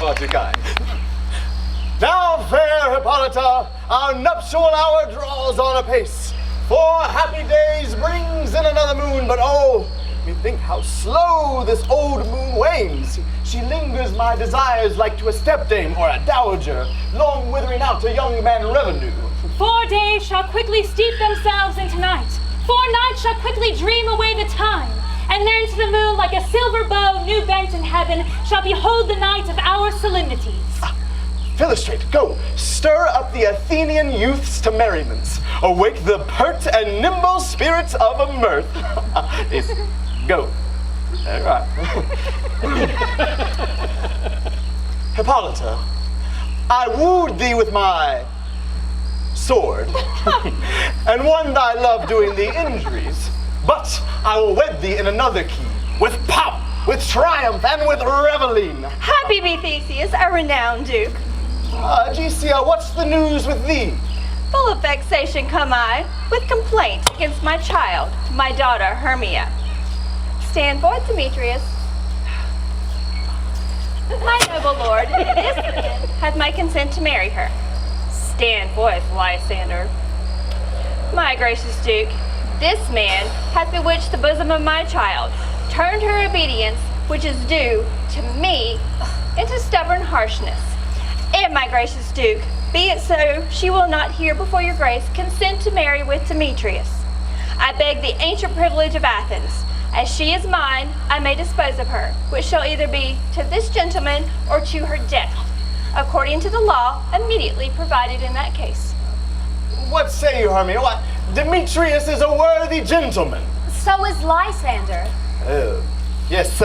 far too kind. Now, fair Hippolyta, our nuptial hour draws on apace. 4 happy days brings in another moon, but oh, methink how slow this old moon wanes. She lingers my desires like to a stepdame or a dowager, long withering out a young man revenue. 4 days shall quickly steep themselves into night. 4 nights shall quickly dream away the time. And then to the moon, like a silver bow new bent in heaven, shall behold the night of our solemnities. Philostrate, go, stir up the Athenian youths to merriments. Awake the pert and nimble spirits of a mirth. Yes, go. All right. Hippolyta, I wooed thee with my sword, and won thy love doing thee injuries. But I will wed thee in another key, with pomp, with triumph, and with reveling. Happy be Theseus, a renowned duke. Aegecia, what's the news with thee? Full of vexation come I, with complaint against my child, my daughter Hermia. Stand forth, Demetrius. My noble lord, this man hath my consent to marry her. Stand forth, Lysander. My gracious duke, this man hath bewitched the bosom of my child, turned her obedience, which is due to me, into stubborn harshness. And my gracious duke, be it so, she will not here before your grace consent to marry with Demetrius. I beg the ancient privilege of Athens. As she is mine, I may dispose of her, which shall either be to this gentleman or to her death, according to the law immediately provided in that case. What say you, Hermia? What? Demetrius is a worthy gentleman. So is Lysander. Oh, yes,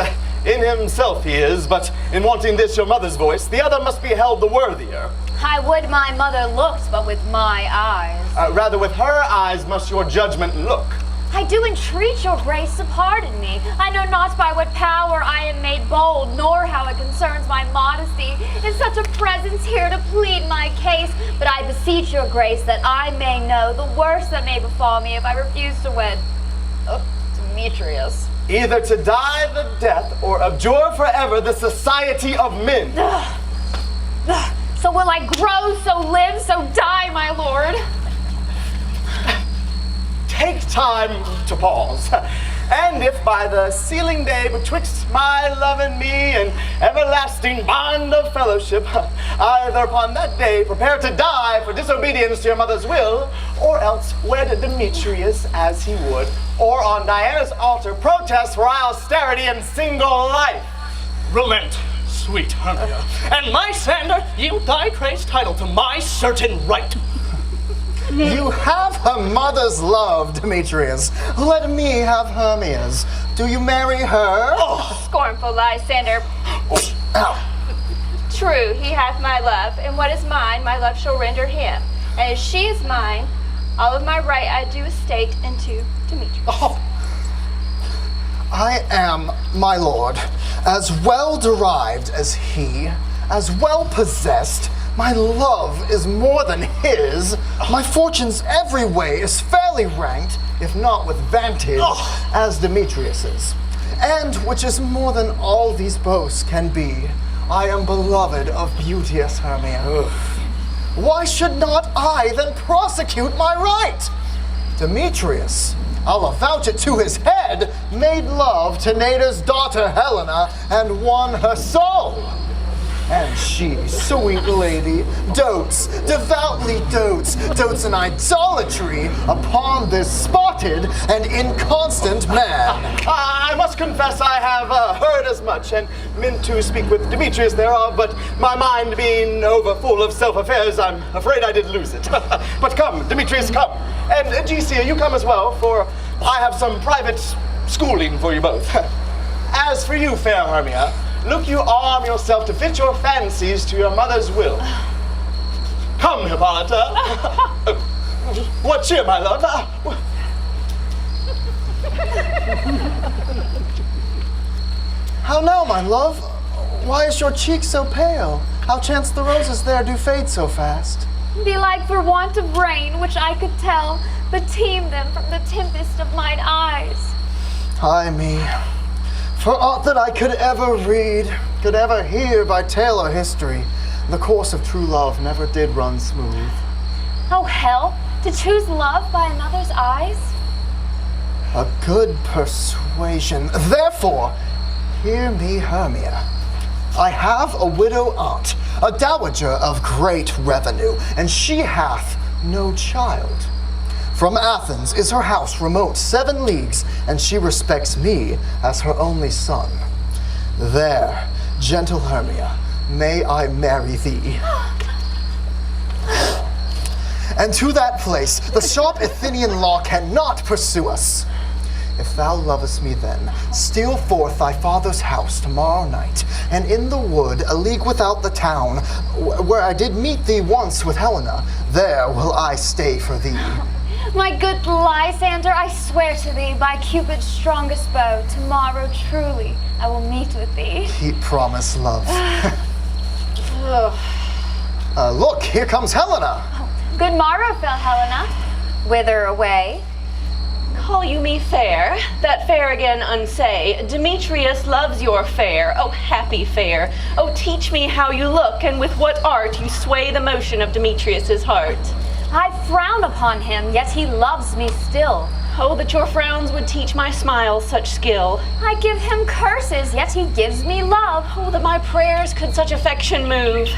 in himself he is, but in wanting this your mother's voice, the other must be held the worthier. I would my mother looked, but with my eyes. Rather with her eyes must your judgment look. I do entreat your grace to pardon me. I know not by what power I am made bold, nor how it concerns my modesty in such a presence here to plead my case. But I beseech your grace that I may know the worst that may befall me if I refuse to wed Demetrius. Either to die the death or abjure forever the society of men. So will I grow, so live, so die, my lord? Take time to pause. And if by the sealing day betwixt my love and me an everlasting bond of fellowship, either upon that day prepare to die for disobedience to your mother's will, or else wed Demetrius as he would, or on Diana's altar protest for austerity and single life. Relent, sweet Hermia, and Lysander, yield thy praised title to my certain right. You have her mother's love, Demetrius. Let me have Hermia's. Do you marry her? Oh. Scornful Lysander. Ow. True, he hath my love, and what is mine, my love shall render him. And as she is mine, all of my right I do estate into Demetrius. Oh. I am, my lord, as well derived as he, as well possessed. My love is more than his. My fortunes every way is fairly ranked, if not with vantage, as Demetrius's. And, which is more than all these boasts can be, I am beloved of beauteous Hermia. Why should not I then prosecute my right? Demetrius, I'll avouch it to his head, made love to Nada's daughter Helena and won her soul. And she, sweet lady, devoutly dotes in idolatry upon this spotted and inconstant man. I must confess I have heard as much, and meant to speak with Demetrius thereof, but my mind being over full of self-affairs, I'm afraid I did lose it. But come, Demetrius, come. And Aegecia, you come as well, for I have some private schooling for you both. As for you, fair Hermia, look you arm yourself to fit your fancies to your mother's will. Come, Hippolyta. What cheer, my love? How now, my love? Why is your cheek so pale? How chance the roses there do fade so fast? Belike for want of rain, which I could tell, beteem them from the tempest of mine eyes. Ay me. For aught that I could ever read could ever hear by tale or history, the course of true love never did run smooth. Oh, hell, to choose love by another's eyes? A good persuasion. Therefore, hear me, Hermia. I have a widow aunt, a dowager of great revenue, and she hath no child. From Athens is her house remote 7 leagues, and she respects me as her only son. There, gentle Hermia, may I marry thee. And to that place the sharp Athenian law cannot pursue us. If thou lovest me then, steal forth thy father's house tomorrow night, and in the wood, a league without the town, where I did meet thee once with Helena, there will I stay for thee. My good Lysander, I swear to thee by Cupid's strongest bow, tomorrow truly I will meet with thee. Keep promise, love. Look, here comes Helena. Good morrow, fair Helena. Whither away? Call you me fair? That fair again unsay. Demetrius loves your fair, oh happy fair. Oh teach me how you look, and with what art you sway the motion of Demetrius's heart. I frown upon him, yet he loves me still. Oh, that your frowns would teach my smiles such skill. I give him curses, yet he gives me love. Oh, that my prayers could such affection move.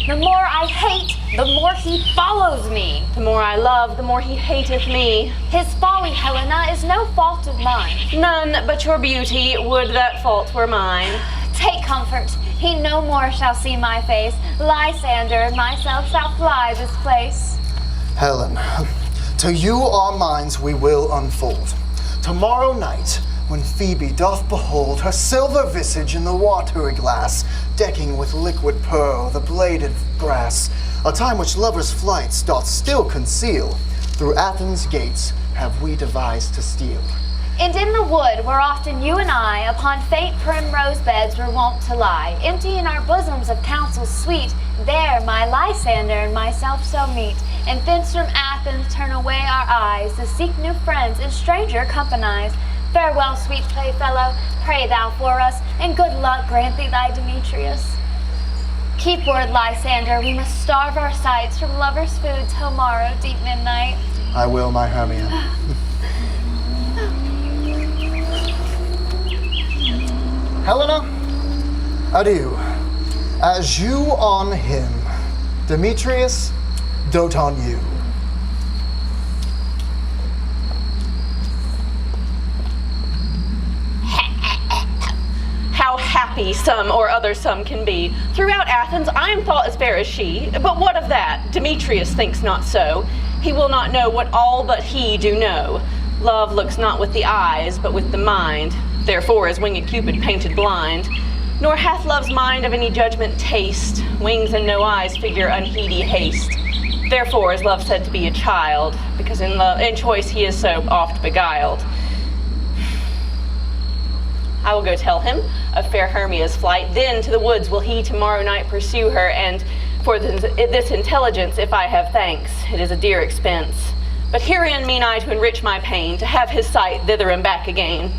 The more I hate, the more he follows me. The more I love, the more he hateth me. His folly, Helena, is no fault of mine. None but your beauty, would that fault were mine. Take comfort, he no more shall see my face. Lysander and myself shall fly this place. Helen, to you our minds we will unfold. Tomorrow night, when Phoebe doth behold her silver visage in the watery glass, decking with liquid pearl the bladed grass, a time which lovers' flights doth still conceal, through Athens' gates have we devised to steal. And in the wood, where often you and I, upon faint primrose beds were wont to lie, empty in our bosoms of counsels sweet, there my Lysander and myself shall meet, and thence from Athens turn away our eyes, to seek new friends and stranger companies. Farewell, sweet playfellow, pray thou for us, and good luck grant thee thy Demetrius. Keep word, Lysander, we must starve our sights from lovers' food till morrow, deep midnight. I will, my Hermia. Helena, adieu. As you on him, Demetrius, dote on you. How happy some or other some can be. Throughout Athens I am thought as fair as she, but what of that? Demetrius thinks not so. He will not know what all but he do know. Love looks not with the eyes, but with the mind. Therefore is winged Cupid painted blind. Nor hath love's mind of any judgment taste. Wings and no eyes figure unheedy haste. Therefore is love said to be a child, because in choice he is so oft beguiled. I will go tell him of fair Hermia's flight. Then to the woods will he tomorrow night pursue her, and for this intelligence, if I have thanks, it is a dear expense. But herein mean I to enrich my pain, to have his sight thither and back again.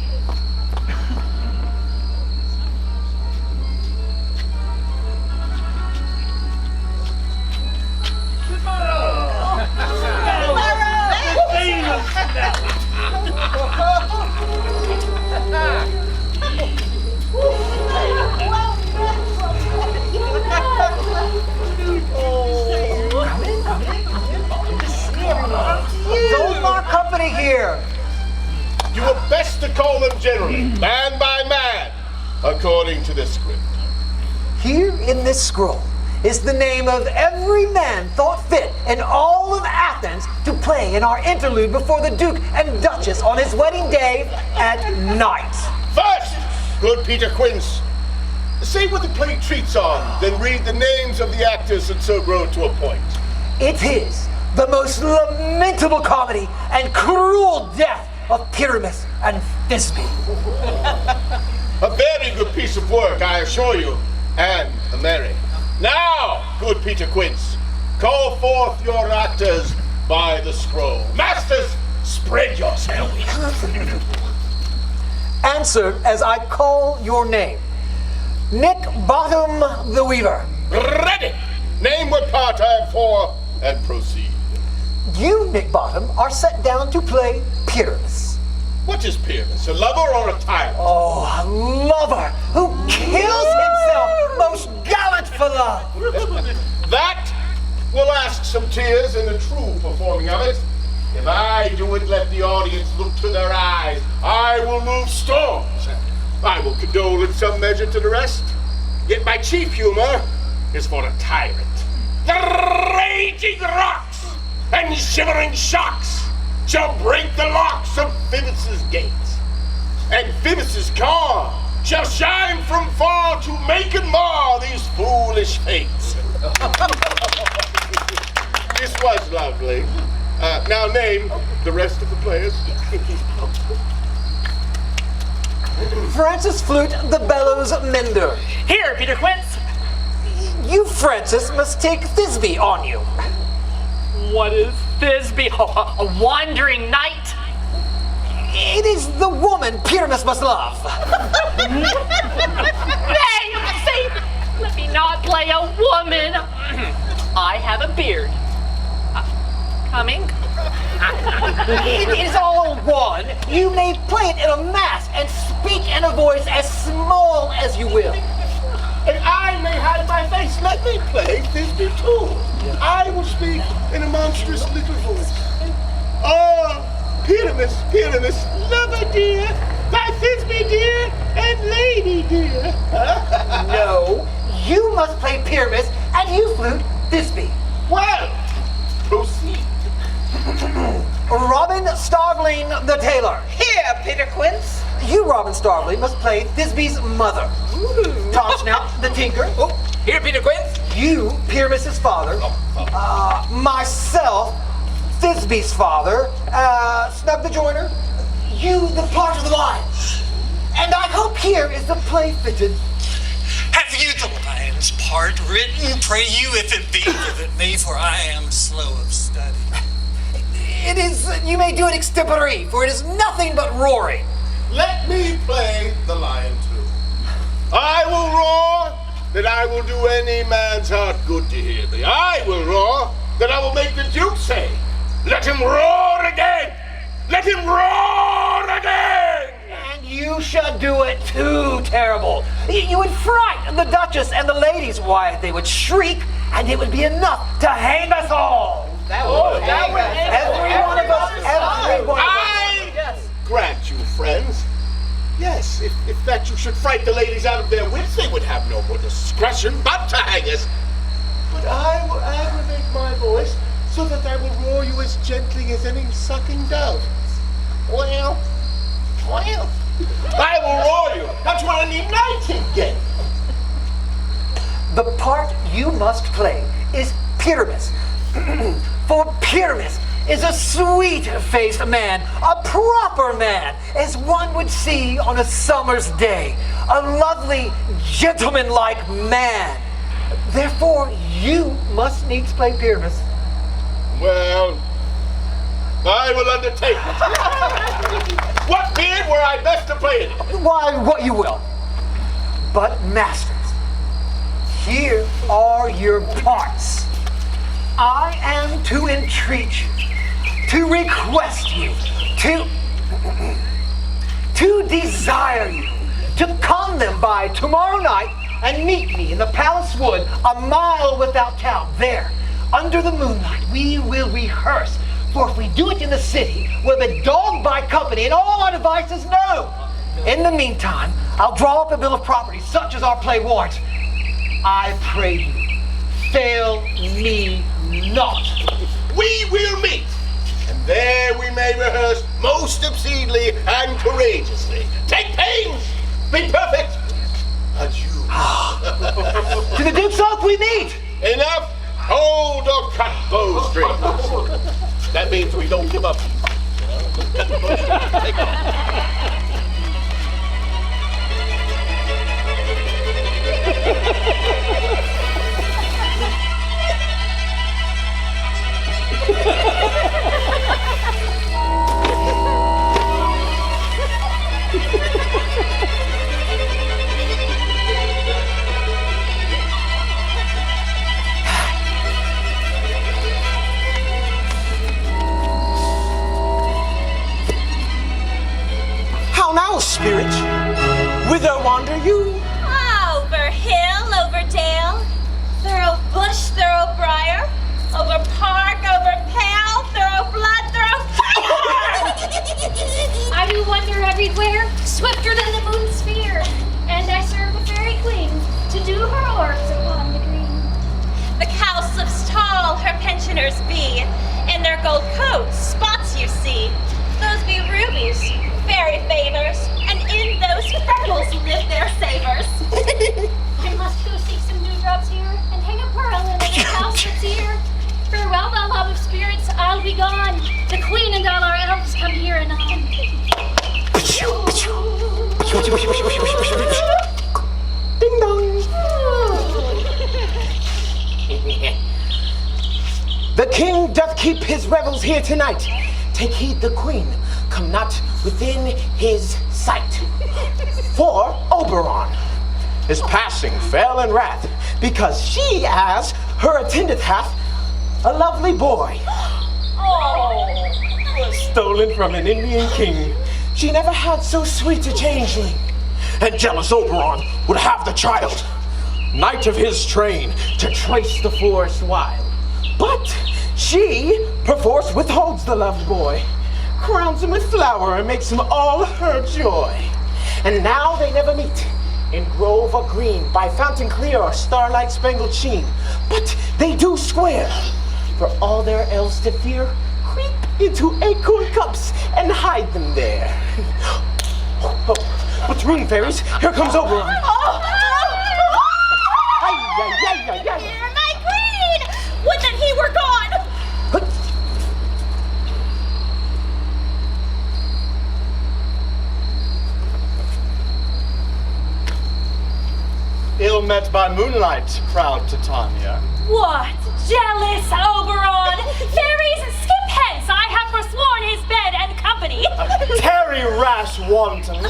Don't mark company here. You were best to call them generally, man by man, according to the script. Here in this scroll is the name of every man thought fit in all of Athens to play in our interlude before the Duke and Duchess on his wedding day at night. First, good Peter Quince, say what the play treats on, then read the names of the actors that so grow to a point. It is the most lamentable comedy and cruel death of Pyramus and Thisbe. A very good piece of work, I assure you, and a merry. Now, good Peter Quince, call forth your actors by the scroll. Masters, spread yourselves. Answer as I call your name. Nick Bottom the Weaver. Ready! Name what part I am for, and proceed. You, Nick Bottom, are set down to play Pyramus. What is Pyramus, a lover or a tyrant? Oh, a lover who kills himself, most gallant for love. That will ask some tears in the true performing of it. If I do it, let the audience look to their eyes. I will move storms. I will condole in some measure to the rest. Yet my chief humor is for a tyrant. The raging rocks and shivering shocks shall break the locks of Phoebus' gates. And Phoebus' car shall shine from far to make and mar these foolish fates. This was lovely. Now name the rest of the players. Francis Flute the Bellows Mender. Here, Peter Quince. You, Francis, must take Thisbe on you. What is Thisbe? A wandering knight? It is the woman Pyramus must love. Nay, see, let me not play a woman. I have a beard. Coming? It is all one. You may play it in a mask and speak in a voice as small as you will. And I may hide my face. Let me play Thisbe too. I will speak in a monstrous little voice. Oh, Pyramus, Pyramus, lover dear, my Thisbe dear, and lady dear. No, you must play Pyramus, and you, Flute, Thisbe. Well, proceed. Robin Starveling the Tailor. Here, Peter Quince. You, Robin Starveling, must play Thisbe's mother. Tom Snout the Tinker. Oh, here, Peter Quince. You, Pyramus's father. Myself, Thisbe's father. Snug the Joiner. You, the part of the lion. And I hope here is the play fitted. Have you the lion's part written? Pray you, if it be, give it me, for I am slow of study. It is, you may do it extempore, for it is nothing but roaring. Let me play the lion too. I will roar that I will do any man's heart good to hear me. I will roar that I will make the Duke say, let him roar again! Let him roar again! And you shall do it too, Terrible. You would fright the Duchess and the ladies. Why, they would shriek, and it would be enough to hang us all. That would Every one of us, every one of us. I grant you, friends. Yes, if that you should fright the ladies out of their wits, they would have no more discretion but to hang us. But I will aggravate my voice so that I will roar you as gently as any sucking dove. Well, I will roar you. That's what I need nightingale. The part you must play is Pyramus. For Pyramus is a sweet-faced man, a proper man, as one would see on a summer's day. A lovely, gentleman-like man. Therefore, you must needs play Pyramus. Well, I will undertake it. What beard were I best to play it? Why, what you will. But, masters, here are your parts. I am to entreat you, to request you, to desire you, to come them by tomorrow night and meet me in the palace wood a mile without town. There, under the moonlight, we will rehearse. For if we do it in the city, we'll be dogged by company and all our devices known. In the meantime, I'll draw up a bill of property such as our play warrants. I pray you, fail me not. We will meet, and there we may rehearse most obscenely and courageously. Take pains, be perfect. Adieu. To the Duke's oath we meet. Enough. Hold or cut bowstrings. That means we don't give up. Take spirit? Whither wander you? Over hill, over dale, through bush, through briar, over park, over pale, through blood, through fire. I do wander everywhere, swifter than the moon's sphere, and I serve the fairy queen to do her orbs upon the green. The cowslips tall her pensioners be, in their gold coats spots you see. Those be rubies, fairy favors, and in those freckles live their savors. I must go seek some dewdrops here, and hang a pearl in the cowslip's ear. Farewell, thou love of spirits, I'll be gone. The queen and all our elves come here anon. Ding dong. The king doth keep his revels here tonight. Take heed the queen come not within his sight. For Oberon is passing fell in wrath, because she as her attendant hath a lovely boy. Stolen from an Indian king. She never had so sweet a changeling. And jealous Oberon would have the child, knight of his train, to trace the forest wild. But she perforce withholds the loved boy, crowns him with flower and makes him all her joy. And now they never meet in grove or green, by fountain clear or starlight spangled sheen. But they do square, for all their elves to fear, creep into acorn cups and hide them there. What's room, fairies? Here comes Oberon. Dear my queen! Would that he were gone! Ill met by moonlight, proud Titania. What? Jealous Oberon! Fairies, skip hence! I have forsworn his bed and company. Tarry, rash wanton,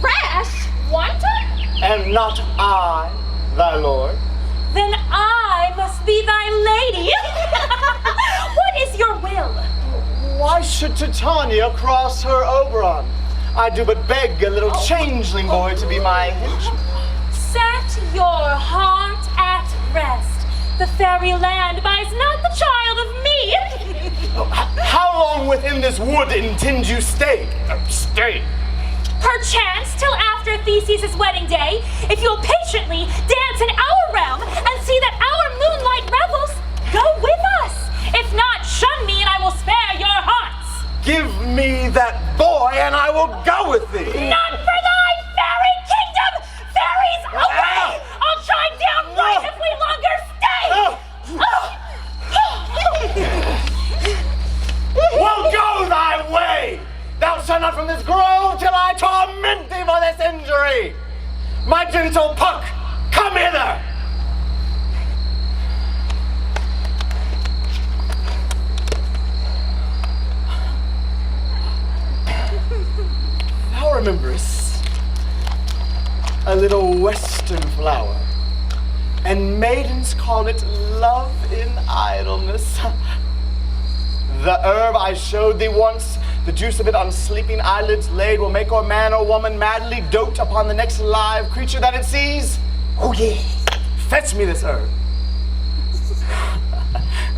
Rash? Wanton? and not I, thy lord. Then I must be thy lady. What is your will? Why should Titania cross her Oberon? I do but beg a little changeling boy to be my henchman. Set your heart at rest. The fairy land buys not the child of me. How long within this wood intend you stay? Stay. Perchance till after Theseus' wedding day, if you'll patiently dance in our realm and see that our moonlight revels, go with us. If not, shun me and I will spare your hearts. Give me that boy and I will go with thee. None for thy fairy kingdom! Fairies, away! I'll chime down right if we longer stay! Well, go thy way! Thou shalt not from this grove till I torment thee for this injury! My gentle Puck, come hither! Thou rememberest a little western flower, and maidens call it love in idleness. The herb I showed thee once, the juice of it on sleeping eyelids laid, will make or man or woman madly dote upon the next live creature that it sees. Oh yeah, fetch me this herb.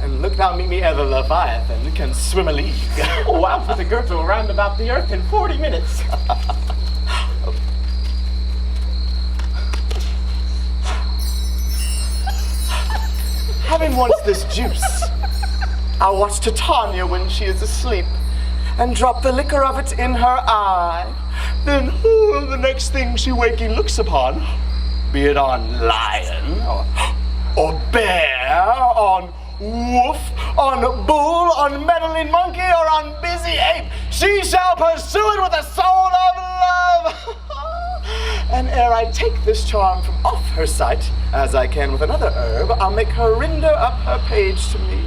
And look thou meet me ere the Leviathan can swim a league. Oh, I'll put the girdle round about the earth in 40 minutes. Having once this juice, I'll watch Titania when she is asleep and drop the liquor of it in her eye. Then the next thing she waking looks upon, be it on lion or bear, on wolf, on bull, on meddling monkey, or on busy ape, she shall pursue it with a soul of love. And ere I take this charm from off her sight, as I can with another herb, I'll make her render up her page to me.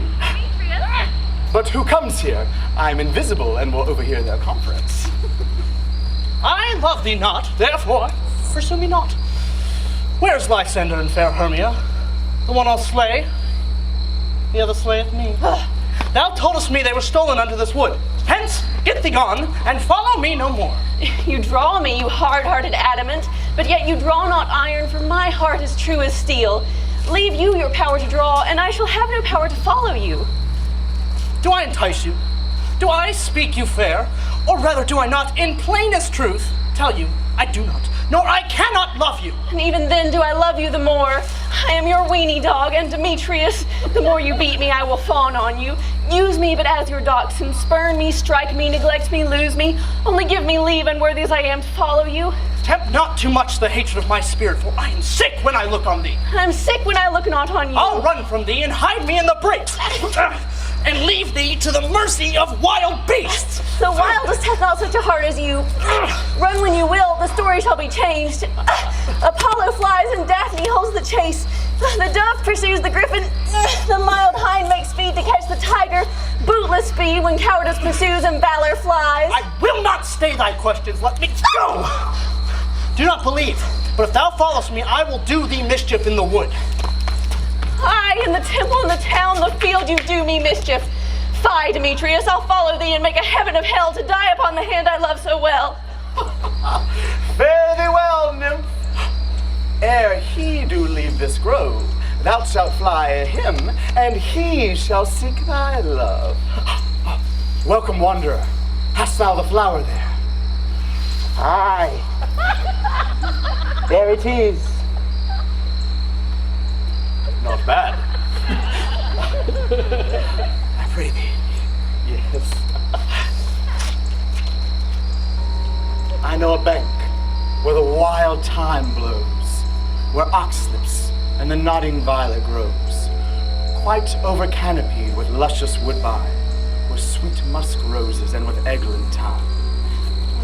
But who comes here? I'm invisible and will overhear their conference. I love thee not, therefore pursue me not. Where's Lysander and fair Hermia? The one I'll slay, the other slayeth me. Thou toldest me they were stolen unto this wood. Hence, get thee gone, and follow me no more. You draw me, you hard-hearted adamant, but yet you draw not iron, for my heart is true as steel. Leave you your power to draw, and I shall have no power to follow you. Do I entice you? Do I speak you fair? Or rather, do I not, in plainest truth, tell you I do not, nor I cannot love you? And even then do I love you the more. I am your weenie dog, and Demetrius, the more you beat me, I will fawn on you. Use me but as your dachshund, spurn me, strike me, neglect me, lose me. Only give me leave, unworthy as I am, to follow you. Tempt not too much the hatred of my spirit, for I am sick when I look on thee. I'm sick when I look not on you. I'll run from thee and hide me in the brakes, and leave thee to the mercy of wild beasts. The wildest hath not such a heart as you. Run when you will, the story shall be changed. Apollo flies and Daphne holds the chase. The dove pursues the griffin. The mild hind makes speed to catch the tiger. Bootless speed when cowardice pursues and valor flies. I will not stay thy questions. Let me go. Do not believe, but if thou followest me, I will do thee mischief in the wood. Aye, in the temple, in the town, the field, you do me mischief. Fie, Demetrius, I'll follow thee and make a heaven of hell to die upon the hand I love so well. Fare thee well, nymph. Ere he do leave this grove, thou shalt fly him, and he shall seek thy love. Welcome, wanderer. Hast thou the flower there? Aye. There it is. Not bad. I pray thee. Yes. I know a bank where the wild thyme blows, where oxlips and the nodding violet grows, quite over canopied with luscious woodbine, where sweet musk roses and with eglantine thyme.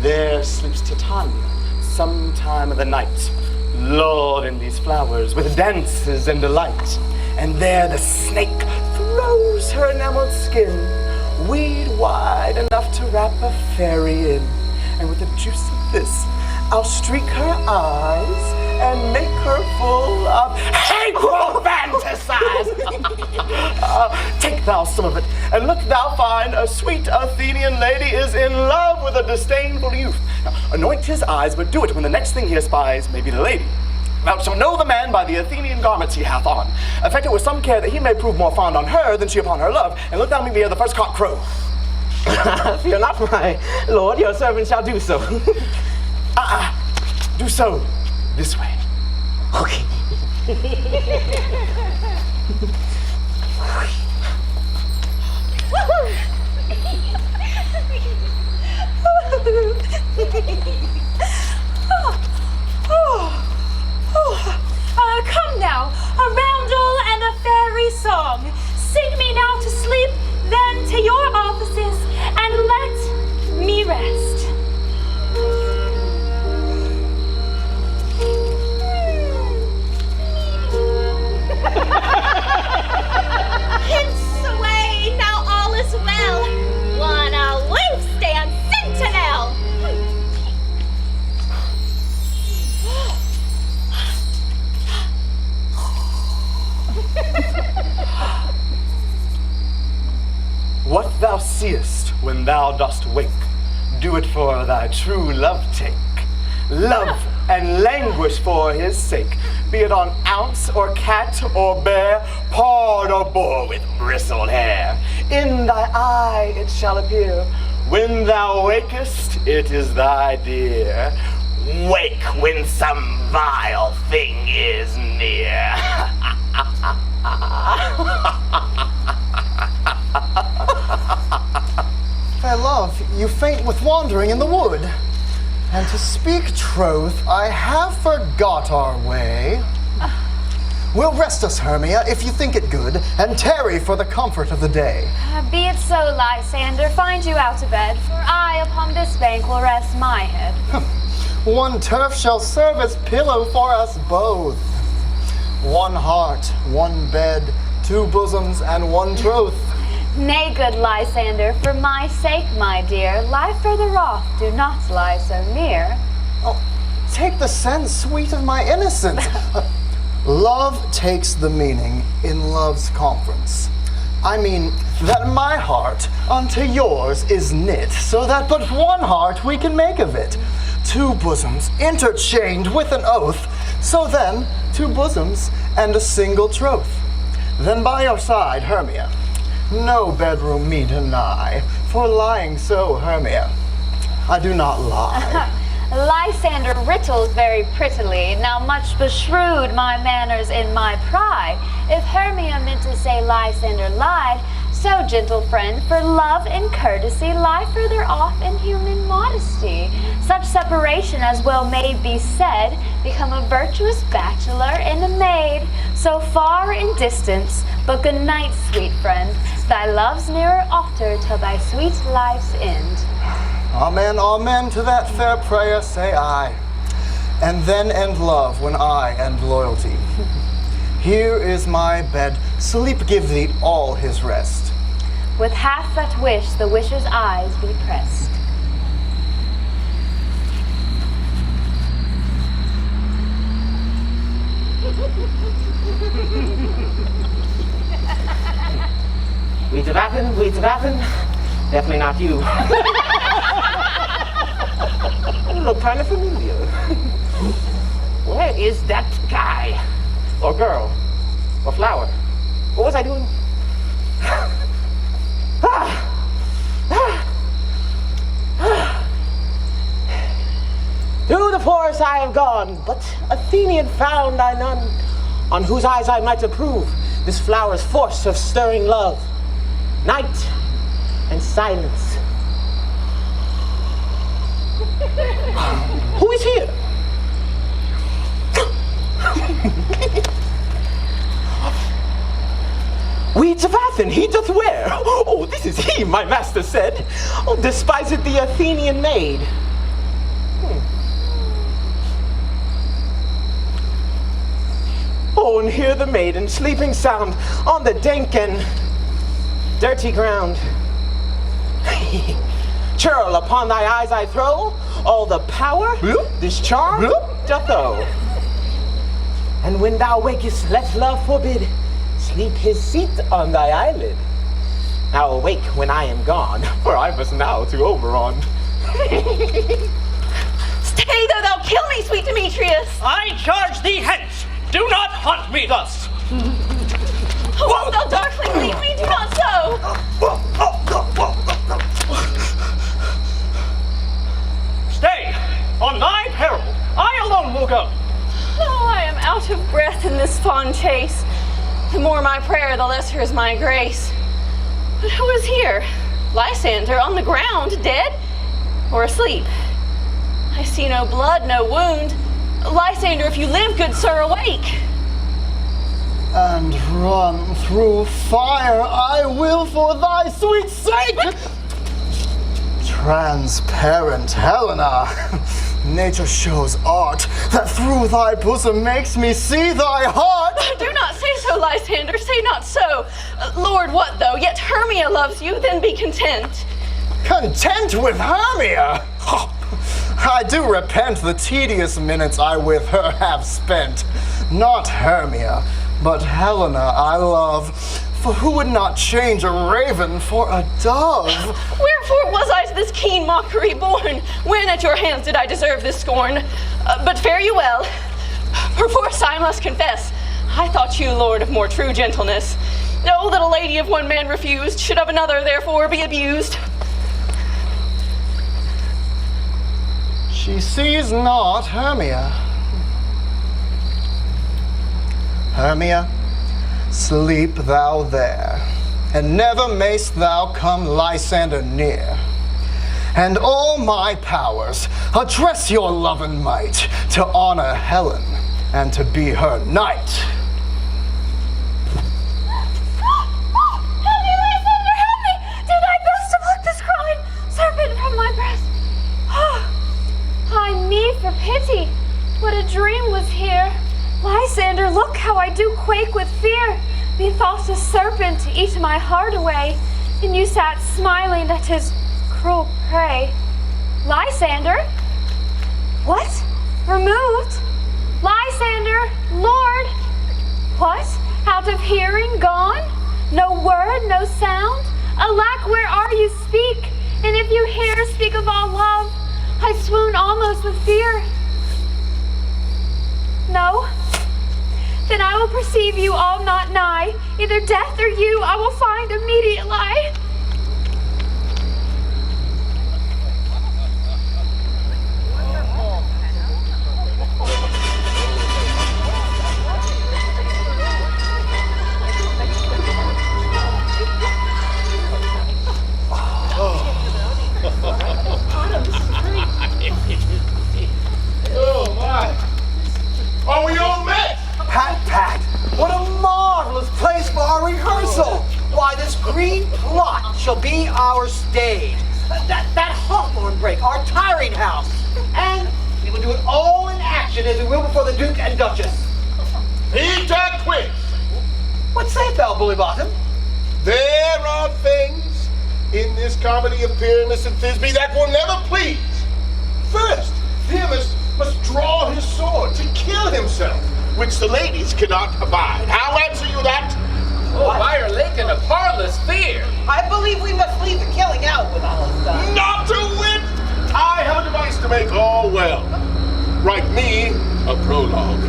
There sleeps Titania sometime of the night, lulled in these flowers with dances and delight. And there the snake throws her enameled skin, weed wide enough to wrap a fairy in. And with the juice of this, I'll streak her eyes and make her full of hateful fantasies. Take thou some of it, and look thou find a sweet Athenian lady is in love with a disdainful youth. Now, anoint his eyes, but do it when the next thing he espies may be the lady. Thou shalt know the man by the Athenian garments he hath on. Affect it with some care that he may prove more fond on her than she upon her love, and look thou meet me ere the first cock crow. Fear not, my lord, your servant shall do so. Do so this way. Okay. Come now, a roundel and a fairy song. Sing me now to sleep, then to your offices, and let me rest. Hence away, now all is well. One aloof stand sentinel. What thou seest when thou dost wake, do it for thy true love take. Love and languish for his sake, be it on ounce or cat or bear, pard or boar with bristled hair. In thy eye it shall appear, when thou wakest it is thy dear. Wake when some vile thing is near. Fair love, you faint with wandering in the wood. And to speak truth, I have forgot our way. We'll rest us, Hermia, if you think it good, and tarry for the comfort of the day. Be it so, Lysander, find you out to bed, for I upon this bank will rest my head. One turf shall serve as pillow for us both. One heart, one bed, two bosoms, and one troth. Nay, good Lysander, for my sake, my dear, lie further off, do not lie so near. Oh, take the sense, sweet of my innocence. Love takes the meaning in love's conference. I mean, that my heart unto yours is knit, so that but one heart we can make of it. Two bosoms interchained with an oath, so then two bosoms and a single troth. Then by your side, Hermia, no bedroom me deny, for lying so, Hermia, I do not lie. Lysander rittles very prettily, now much beshrewd my manners in my pride. If Hermia meant to say Lysander lied, so, gentle friend, for love and courtesy lie further off in human modesty. Such separation as well may be said, become a virtuous bachelor and a maid. So far in distance, but good night, sweet friend. Thy love's nearer altar till thy sweet life's end. Amen, amen, to that fair prayer say I. And then end love when I end loyalty. Here is my bed, sleep give thee all his rest. With half that wish, the wisher's eyes be pressed. Weeds of Athens, definitely not you. You look kind of familiar. Where is that guy? Or girl? Or flower? What was I doing? Through the forest I have gone, but Athenian found I none, on whose eyes I might approve this flower's force of stirring love. Night and silence. Who is here? Weeds of Athens, he doth wear. Oh, this is he, my master said. Oh, despiseth the Athenian maid. Oh, and hear the maiden sleeping sound on the dank and dirty ground. Churl, upon thy eyes I throw all the power this charm doth owe. And when thou wakest, let love forbid sleep his seat on thy eyelid. Now awake when I am gone, for I must now to Oberon. Stay, though thou kill me, sweet Demetrius! I charge thee hence! Do not haunt me thus! Wilt thou darkly leave me? Do not so! Stay! On thy peril, I alone will go. Oh, I am out of breath in this fond chase. The more my prayer, the lesser is my grace. But who is here? Lysander on the ground, dead or asleep? I see no blood, no wound. Lysander, if you live, good sir, awake. And run through fire I will for thy sweet sake. Transparent Helena, nature shows art that through thy bosom makes me see thy heart. Do not say so, Lysander, say not so. Lord, what though? Yet Hermia loves you, then be content. Content with Hermia? I do repent the tedious minutes I with her have spent. Not Hermia, but Helena I love. For who would not change a raven for a dove? Wherefore was I to this keen mockery born? When at your hands did I deserve this scorn? But fare you well. Perforce I must confess, I thought you lord of more true gentleness. Oh, that a lady of one man refused should of another therefore be abused. She sees not Hermia. Hermia, sleep thou there, and never mayst thou come Lysander near. And all my powers address your love and might to honor Helen and to be her knight. Help me, Lysander, help me! Do thy best to pluck this crawling serpent from my breast. Ay me, for pity! What a dream was here! Lysander, look how I do quake with fear. Methought a serpent to eat my heart away, and you sat smiling at his cruel prey. Lysander? What? Removed? Lysander, Lord? What? Out of hearing, gone? No word, no sound? Alack, where are you? Speak. And if you hear, speak of all love. I swoon almost with fear. No? Then I will perceive you all not nigh. Either death or you I will find immediately. Oh my! Are we all met? Pat, what a marvelous place for our rehearsal! Why, this green plot shall be our stage. That hawthorn brake, our tiring house. And we will do it all in action as we will before the Duke and Duchess. Peter Quince! What sayest thou, Bully Bottom? There are things in this comedy of Pyramus and Thisbe that will never please. First, Pyramus must draw his sword to kill himself, which the ladies cannot abide. How answer you that? Oh, by our lake and a parlous fear. I believe we must leave the killing out when all is done. Not to wit! I have a device to make all well. Write me a prologue.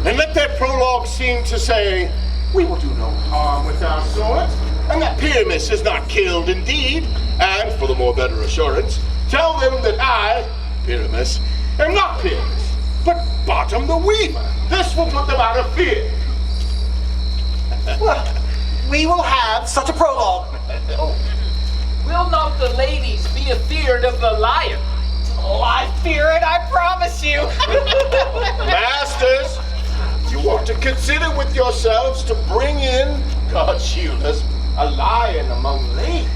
And let that prologue seem to say, we will do no harm with our swords, and that Pyramus is not killed indeed. And for the more better assurance, tell them that I, Pyramus, am not Pyramus, but Bottom the Weaver. This will put them out of fear. Well, we will have such a prologue. Will not the ladies be afeard of the lion? Oh, I fear it, I promise you. Masters, you ought to consider with yourselves to bring in, God shield us, a lion among ladies.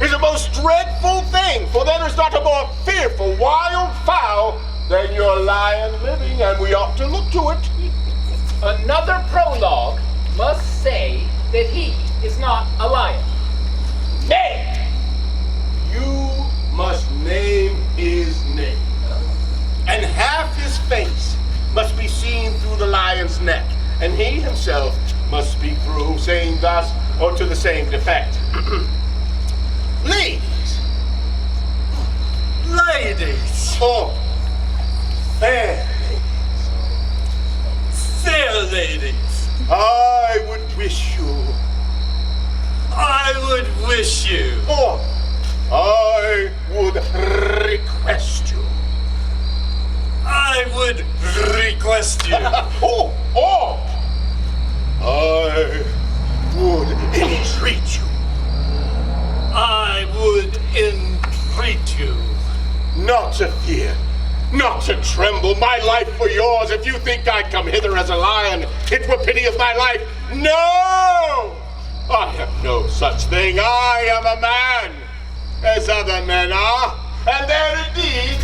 Is a most dreadful thing, for there is not a more fearful wild fowl than your lion living, and we ought to look to it. Another prologue must say that he is not a lion. Nay! You must name his name. And half his face must be seen through the lion's neck, and he himself must speak through, saying thus, or to the same effect. Ladies. Ladies. Oh, fair ladies. Fair ladies. I would wish you. I would wish you. Or I would request you. I would request you. Oh, I would entreat you. I would entreat you. Not to fear, not to tremble, my life for yours. If you think I come hither as a lion, it were pity of my life. No! I am no such thing. I am a man, as other men are. And there indeed,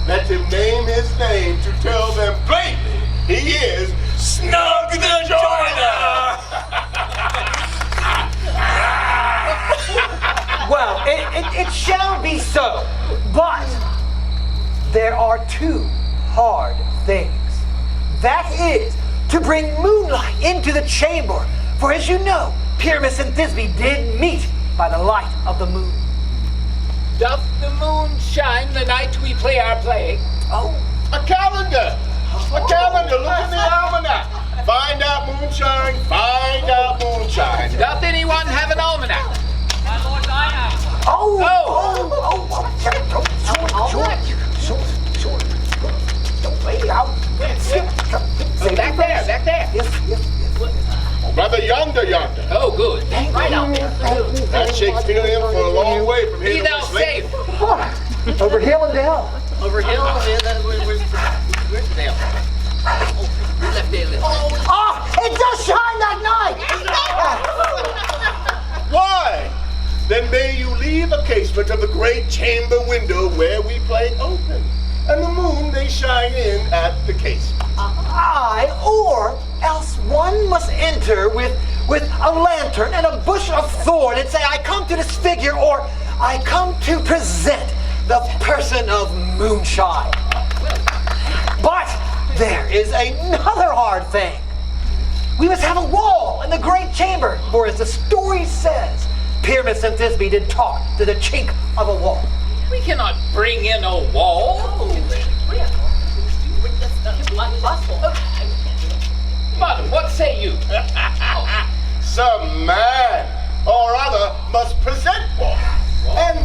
let him name his name to tell them plainly he is Snug the Joiner! Well, it shall be so, but there are two hard things. That is, to bring moonlight into the chamber, for as you know, Pyramus and Thisbe did meet by the light of the moon. Doth the moon shine the night we play our play? Oh, a calendar. A calendar. Look in the almanac. Find out moonshine. Find out moonshine. Doth anyone have an almanac? My lord, I have. Back there, back there. Yes. Brother yonder. Oh, good. Right out there. That's Shakespearean for a long way from here. Be thou safe. Over hill and dale. Over hill, where's the dale? Oh, we left dale in. Ah, it does shine that night! Why? Then may you leave a casement of the great chamber window where we play open, and the moon may shine in at the casement. Aye, or else one must enter with a lantern and a bush of thorn and say, I come to disfigure, or I come to present the person of moonshine. But there is another hard thing. We must have a wall in the great chamber, for as the story says, Pyramus and Thisbe did talk to the chink of a wall. We cannot bring in a wall. Madam, what say you? Some man or other must present one, and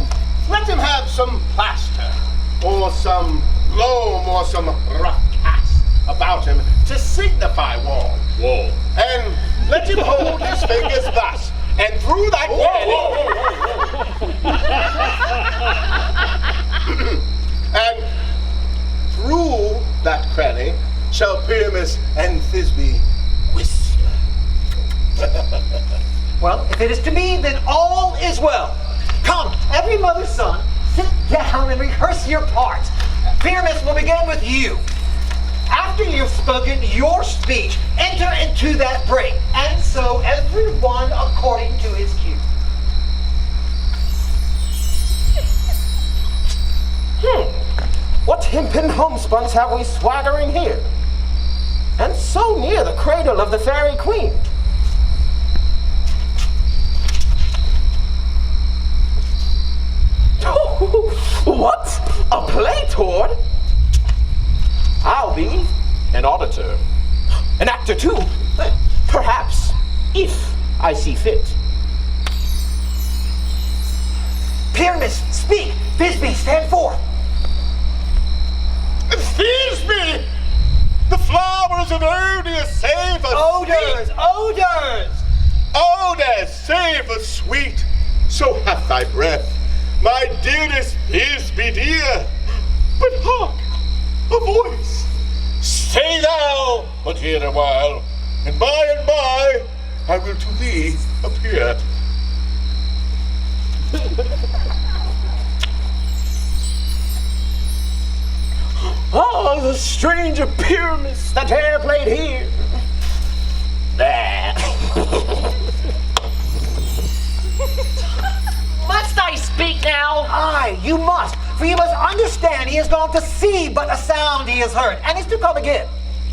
let him have some plaster, or some loam, or some rough cast about him to signify wall. And let him hold his fingers thus, and through that and through that cranny shall Pyramus and Thisbe whisper. Well, if it is to be, then all is well. Come, every mother's son, sit down and rehearse your parts. Pyramus will begin with you. After you've spoken your speech, enter into that break, and so everyone according to his cue. What hempen homespuns have we swaggering here? And so near the cradle of the fairy queen. What? A play toward? I'll be an auditor. An actor too, perhaps, if I see fit. Pyramus, speak! Thisbe, stand forth! Thisbe! The flowers of Odors savor Odors! sweet. Odors! Odors savor sweet. So hath thy breath, my dearest Thisbe dear. But hark, a voice. Stay thou but here a while, and by I will to thee appear. Oh, the strange Pyramus that e'er played here. There. Must I speak now? Aye, you must, for you must understand he has gone to see but a sound he has heard, and is to come again.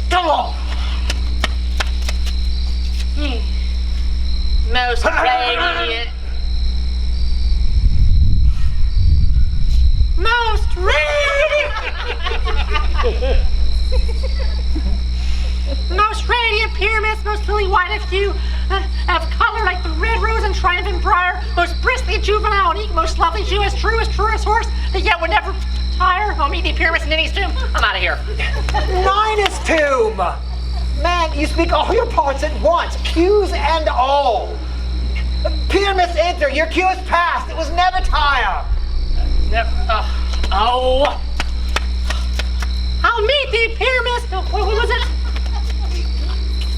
Come on! Most radiant. Most radiant. Most radiant Pyramus, most lily white of hue, of color like the red rose and triumphant briar, most bristly juvenile and most lovely Jew, as true as horse, that yet would never tire. I'll meet thee, Pyramus, in Ninny's tomb. I'm out of here. Nina's tomb! Man, you speak all your parts at once, cues and all. Pyramus, enter, your cue is past, it was never tire. Oh. I'll meet thee, Pyramus. What was it?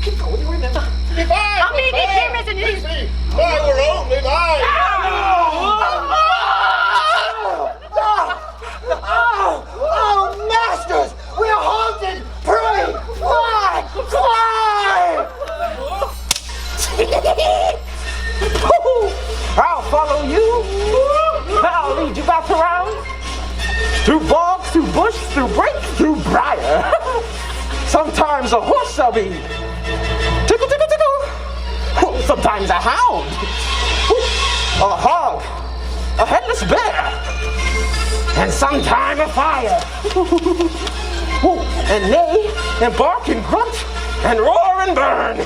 Keep going, you remember. I'll meet thee, Pyramus, and Ninny's tomb. Why were only thine? Oh, masters! We are haunted! Pray! Fly! I'll follow you. I'll lead you back around. Through bogs, through bush, through brake, through briar. Sometimes a horse shall be. Tickle, tickle, tickle. Sometimes a hound. A hog. A headless bear. And sometime a fire. And neigh, and bark, and grunt, and roar, and burn.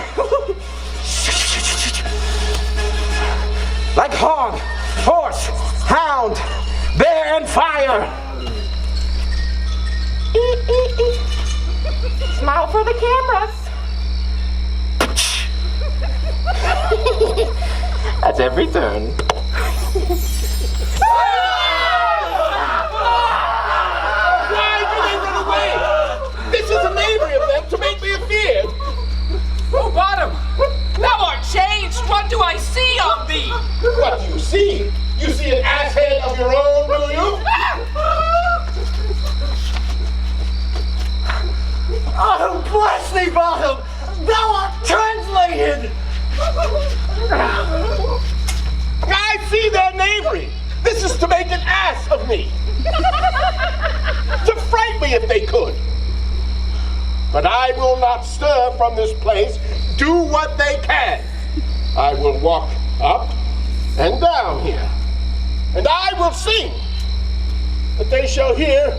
Like hog, horse, hound, bear, and fire. Smile for the cameras. That's every turn. Why do they run away? This is a knavery of them to make me afeard. Oh, Bottom, thou art changed. What do I see on thee? What do you see? You see an ass head of your own, do you? Oh, bless thee, Bottom! Thou art translated! I see their knavery. This is to make an ass of me. To fright me if they could. But I will not stir from this place. Do what they can. I will walk up and down here. And I will sing, that they shall hear.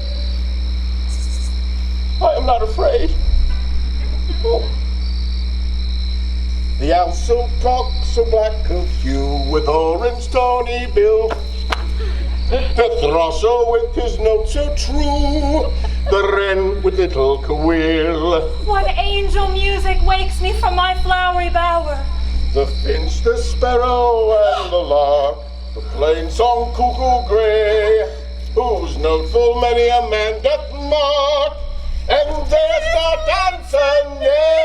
I am not afraid. Oh. The owl so dark, so black of hue, with orange tawny bill. The throstle with his note so true, the wren with little cawill. What angel music wakes me from my flowery bower? The finch, the sparrow, and the lark, the plain song cuckoo grey, whose note full many a man doth mark, and there's not answer nay.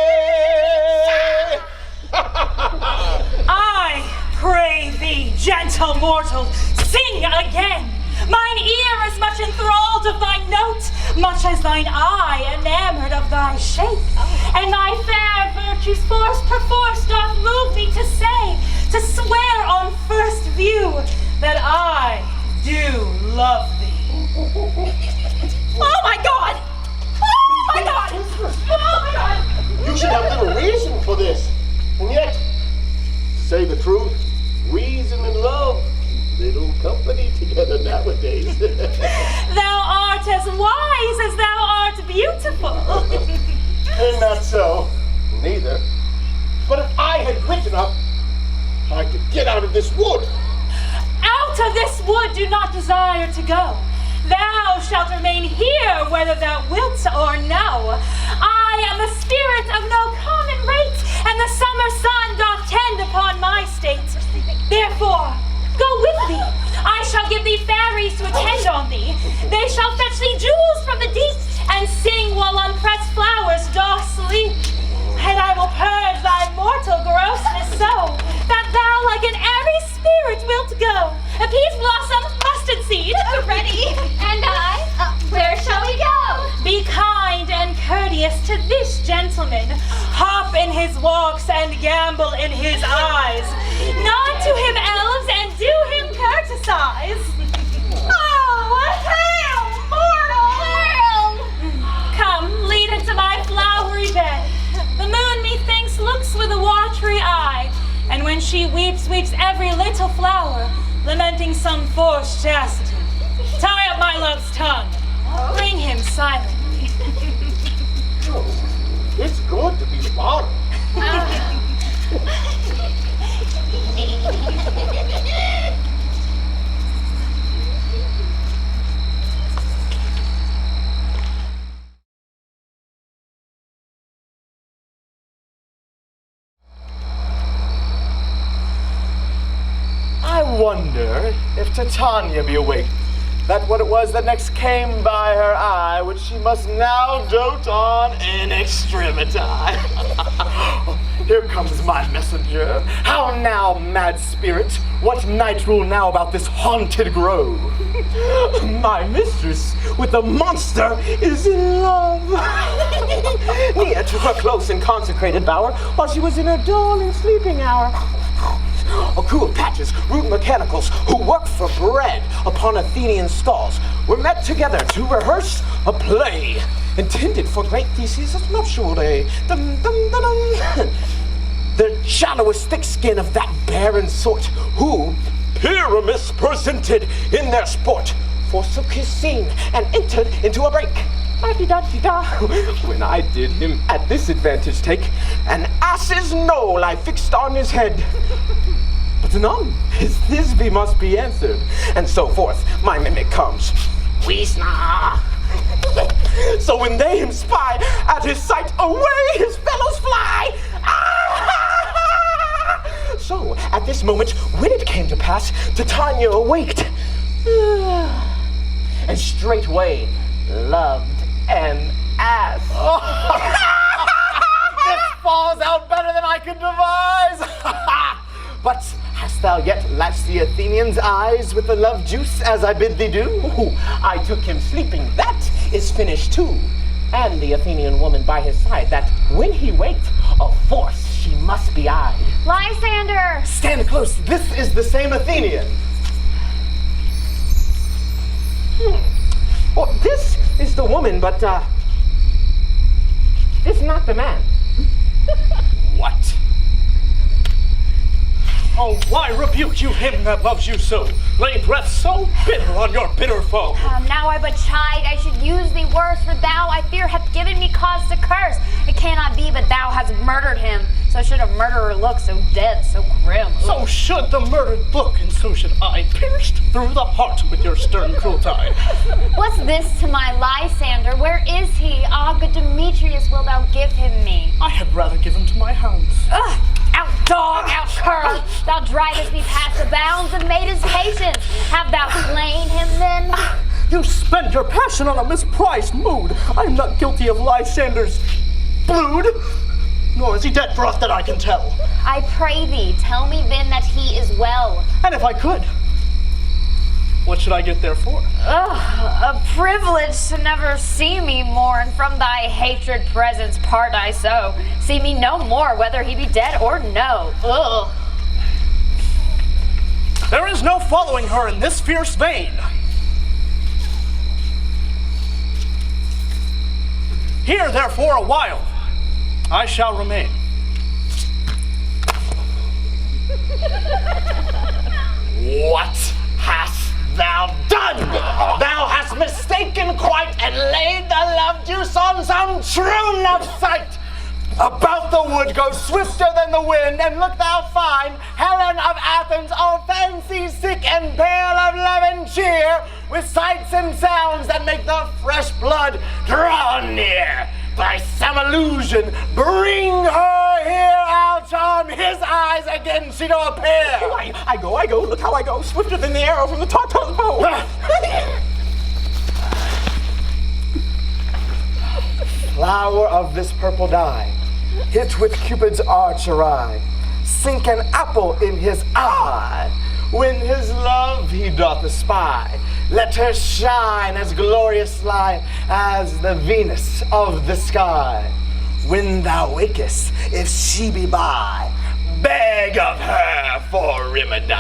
I pray thee, gentle mortal, sing again. Mine ear is much enthralled of thy note, much as thine eye enamored of thy shape. And thy fair virtues force perforce doth move me to say, to swear on first view, that I do love thee. Oh my God! Oh my God! Oh my God! You should have little reason for this. And yet, to say the truth, reason and love keep little company together nowadays. Thou art as wise as thou art beautiful. And not so, neither. But if I had wit enough, I could get out of this wood. Out of this wood do not desire to go. Thou shalt remain here whether thou wilt or no. I am a spirit of no common rate, and the summer sun doth tend upon my state. Therefore, go with thee. I shall give thee fairies to attend on thee. They shall fetch thee jewels from the deep, and sing while unpressed flowers doth sleep. And I will purge thy mortal grossness so, that thou like an airy spirit wilt go. A peach blossom, mustard seed. Ready. And I? Where shall we go? Be kind and courteous to this gentleman. Hop in his walks and gambol in his eyes. Nod to him, elves, and do him courtesize. Oh, hail, mortal! Hail! Come, lead into my flowery bed. The moon, methinks, looks with a watery eye, and when she weeps, weeps every little flower, lamenting some forced chastity. Tie up my love's tongue. Bring him silently. Oh, it's good to be bottled. I wonder if Titania be awake, that what it was that next came by her eye, which she must now dote on in extremity. Here comes my messenger. How now, mad spirit? What night rule now about this haunted grove? My mistress with the monster is in love. Near to her close and consecrated bower, while she was in her darling sleeping hour. A crew of patches, rude mechanicals, who work for bread upon Athenian stalls, were met together to rehearse a play intended for great Theseus' nuptial day. Dum, dum, dum, dum. The shallowest thick skin of that barren sort, who Pyramus presented in their sport, forsook his scene and entered into a break. Da-de-da-de-da. When I did him at this advantage take, an ass's knoll I fixed on his head. But anon, his Thisbe must be answered, and so forth my mimic comes. Weesna. So when they him spy, at his sight away his fellows fly. So at this moment, when it came to pass, Titania awaked, and straightway loved an ass. This falls out better than I could devise. But hast thou yet latched the Athenians' eyes with the love juice as I bid thee do? Ooh, I took him sleeping, that is finished too. And the Athenian woman by his side, that when he waked, of force she must be eyed. Lysander! Stand close, this is the same Athenian. Well, this is the woman, but this not the man. What? Oh, why rebuke you him that loves you so, laying breath so bitter on your bitter foe? Now I but chide, I should use thee worse, for thou, I fear, hath given me cause to curse. It cannot be but thou hast murdered him. So should a murderer look so dead, so grim. So should the murdered look, and so should I, pierced through the heart with your stern cruelty. What's this to my Lysander? Where is he? Ah, good Demetrius, wilt thou give him me? I had rather give him to my hounds. Ugh! Out dog, out cur! Thou drivest me past the bounds of maiden's patience. Have thou slain him then? You spend your passion on a misprized mood. I am not guilty of Lysander's blood, nor is he dead for aught that I can tell. I pray thee, tell me then that he is well. And if I could, what should I get therefore? A privilege to never see me more, and from thy hatred presence part I so. See me no more, whether he be dead or no. Ugh. There is no following her in this fierce vein. Here, therefore, a while I shall remain. What hast thou done? Thou hast mistaken quite and laid the love juice on some true love sight. About the wood go swifter than the wind, and look thou find Helen of Athens, all fancy sick and pale of love and cheer, with sights and sounds that make the fresh blood draw near. By some illusion, bring her here, I'll charm his eyes again she to appear. Oh, I go, look how I go, swifter than the arrow from the Tartar's bow. Flower of this purple dye, hit with Cupid's arch awry, sink an apple in his eye. When his love he doth espy, let her shine as gloriously as the Venus of the sky. When thou wakest, if she be by, beg of her for remedy.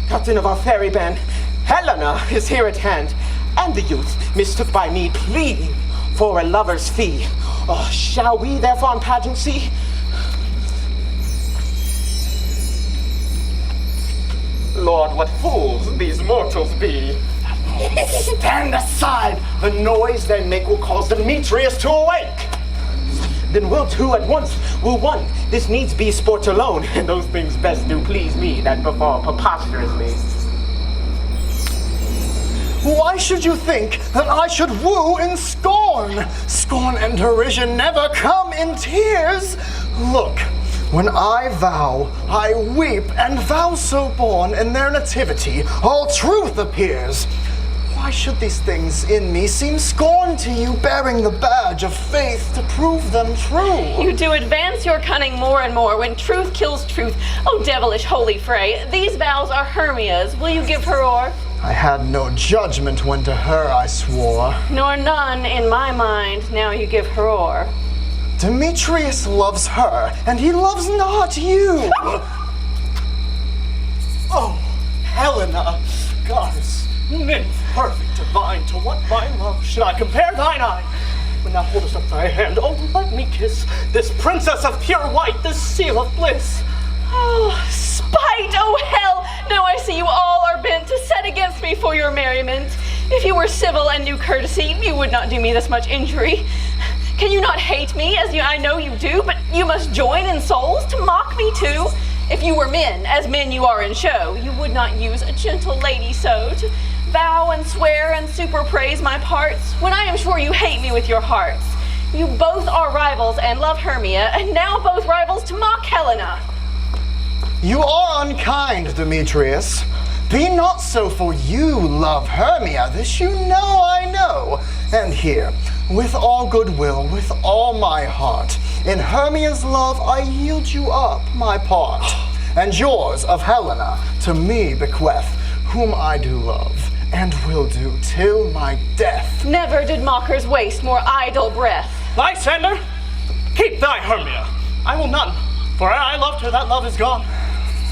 Captain of our fairy band, Helena is here at hand, and the youth mistook by me pleading for a lover's fee. Oh, shall we therefore on pageant see? Lord, what fools these mortals be. Stand aside! The noise they make will cause Demetrius to awake. Then we'll two at once, will one. This needs be sport alone, and those things best do please me that befall preposterously. Why should you think that I should woo in scorn? Scorn and derision never come in tears. Look, when I vow, I weep, and vows so born in their nativity, all truth appears. Why should these things in me seem scorn to you, bearing the badge of faith to prove them true? You do advance your cunning more and more when truth kills truth. Oh, devilish holy Frye, these vows are Hermia's. Will you give her o'er? I had no judgment when to her I swore. Nor none in my mind, now you give her o'er. Demetrius loves her, and he loves not you. Oh, Helena, goddess, nymph, perfect, divine, to what my love should I compare thine eye? When thou holdest up thy hand, oh, let me kiss this princess of pure white, this seal of bliss. Oh, spite, oh hell! Now I see you all are bent to set against me for your merriment. If you were civil and knew courtesy, you would not do me this much injury. Can you not hate me, as I know you do, but you must join in souls to mock me too? If you were men, as men you are in show, you would not use a gentle lady so to vow and swear and super praise my parts, when I am sure you hate me with your hearts. You both are rivals and love Hermia, and now both rivals to mock Helena. You are unkind, Demetrius. Be not so, for you love Hermia. This you know I know. And here, with all goodwill, with all my heart, in Hermia's love I yield you up my part, and yours of Helena to me bequeath, whom I do love, and will do till my death. Never did mockers waste more idle breath. Lysander, keep thy Hermia. I will none, for ere I loved her, that love is gone.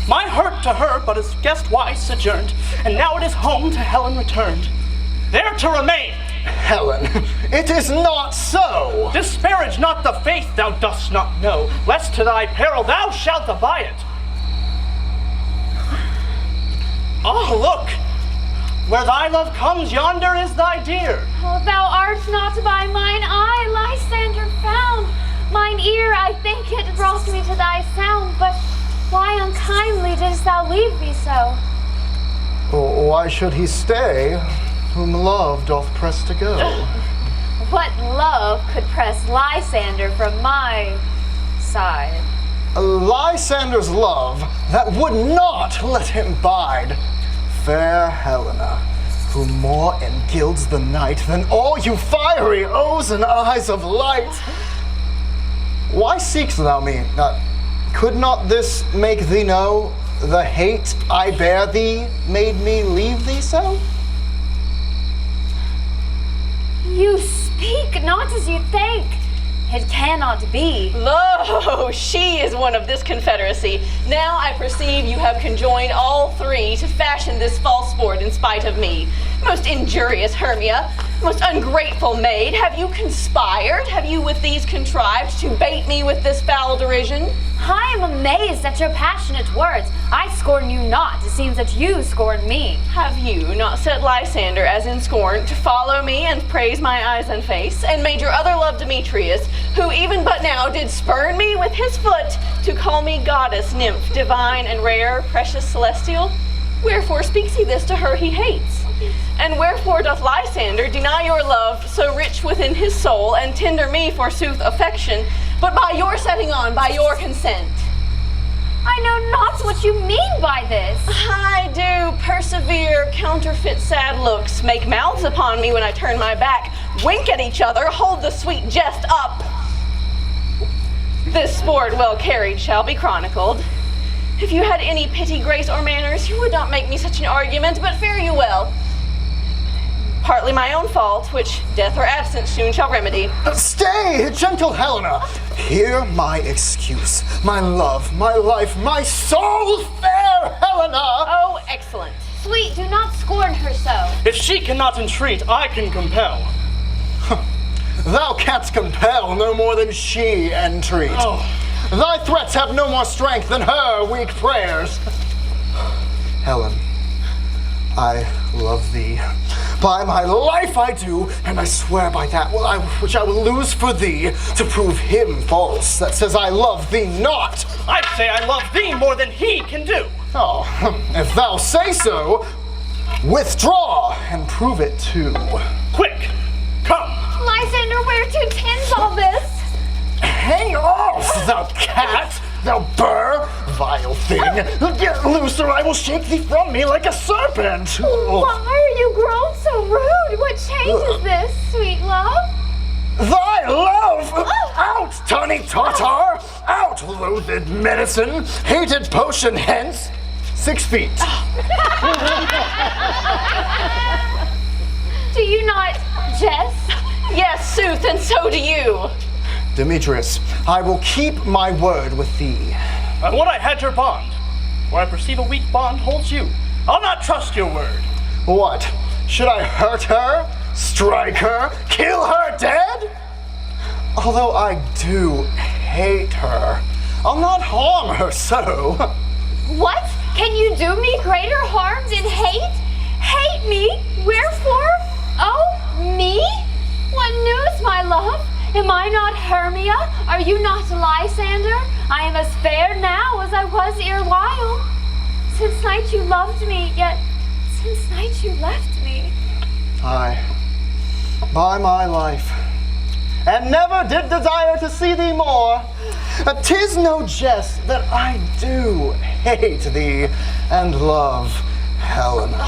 My hurt to her but as guest-wise sojourned, and now it is home to Helen returned, there to remain Helen, it is not so. Disparage not the faith thou dost not know, lest to thy peril thou shalt abide it. Oh, look! Where thy love comes, yonder is thy dear. Oh, thou art not by mine eye, Lysander, found. Mine ear, I think it brought me to thy sound, but why unkindly didst thou leave me so? Why should he stay, whom love doth press to go? What love could press Lysander from my side? Lysander's love that would not let him bide. Fair Helena, who more engilds the night than all you fiery O's and eyes of light. Why seek'st thou me? Could not this make thee know the hate I bear thee made me leave thee so? You speak not as you think. It cannot be. Lo, she is one of this confederacy. Now I perceive you have conjoined all three to fashion this false sport in spite of me. Most injurious Hermia, most ungrateful maid, have you conspired? Have you with these contrived to bait me with this foul derision? I am amazed at your passionate words. I scorn you not. It seems that you scorn me. Have you not set Lysander as in scorn to follow me and praise my eyes and face, and made your other love Demetrius, who even but now did spurn me with his foot to call me goddess, nymph, divine and rare, precious, celestial? Wherefore speaks he this to her he hates? And wherefore doth Lysander deny your love so rich within his soul, and tender me forsooth affection, but by your setting on, by your consent? I know not what you mean by this. I do persevere, counterfeit sad looks, make mouths upon me when I turn my back, wink at each other, hold the sweet jest up. This sport well carried shall be chronicled. If you had any pity, grace, or manners, you would not make me such an argument, but fare you well. Partly my own fault, which death or absence soon shall remedy. Stay, gentle Helena. Hear my excuse, my love, my life, my soul, fair Helena. Oh, excellent. Sweet, do not scorn her so. If she cannot entreat, I can compel. Thou canst compel no more than she entreat. Oh. Thy threats have no more strength than her weak prayers. Helen, I love thee. By my life I do, and I swear by that which I will lose for thee, to prove him false that says I love thee not. I say I love thee more than he can do. Oh, if thou say so, withdraw and prove it too. Quick, come. Lysander, where to tends all this? Hang off, thou cat, thou burr, vile thing. Get loose or I will shake thee from me like a serpent. Why are you grown so rude? What change is this, sweet love? Thy love! Out, tawny tartar! Out, loathed medicine! Hated potion hence! 6 feet. Do you not jest? Yes, sooth, and so do you. Demetrius, I will keep my word with thee. I would I had your bond. Where I perceive a weak bond holds you. I'll not trust your word. What? Should I hurt her? Strike her? Kill her dead? Although I do hate her, I'll not harm her so. What? Can you do me greater harms in hate? Hate me? Wherefore? Oh, me? What news, my love? Am I not Hermia? Are you not Lysander? I am as fair now as I was erewhile. Since night you loved me, yet since night you left me. Aye, by my life, and never did desire to see thee more. 'Tis no jest that I do hate thee and love Helena.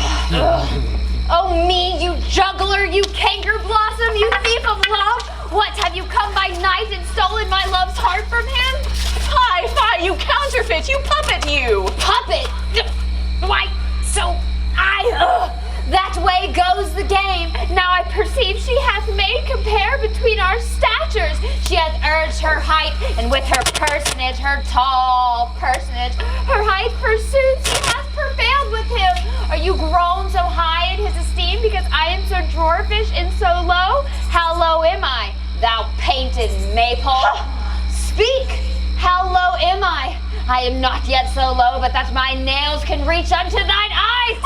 Oh me, you juggler, you canker blossom, you thief of love! What, have you come by night and stolen my love's heart from him? Fie, you counterfeit, you puppet, you! Puppet? Why, so that way goes the game. Now I perceive she hath made compare between our statures. She hath urged her height, and with her personage, her tall personage, her height forsooth, she hath prevailed with him. Are you grown so high in his esteem because I am so dwarfish and so low? I am not yet so low, but that my nails can reach unto thine eyes.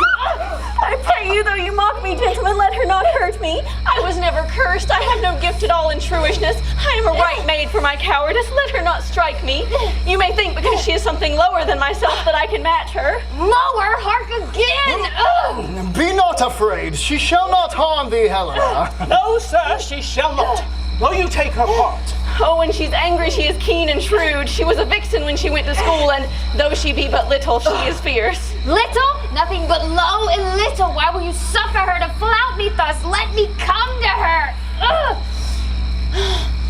I pray you, though you mock me, gentlemen, let her not hurt me. I was never cursed. I have no gift at all in truishness. I am a right maid for my cowardice. Let her not strike me. You may think because she is something lower than myself that I can match her. Lower, hark again. Be not afraid. She shall not harm thee, Helena. No, sir, she shall not. Will you take her part? Oh, when she's angry, she is keen and shrewd. She was a vixen when she went to school, and though she be but little, she is fierce. Little? Nothing but low and little. Why will you suffer her to flout me thus? Let me come to her.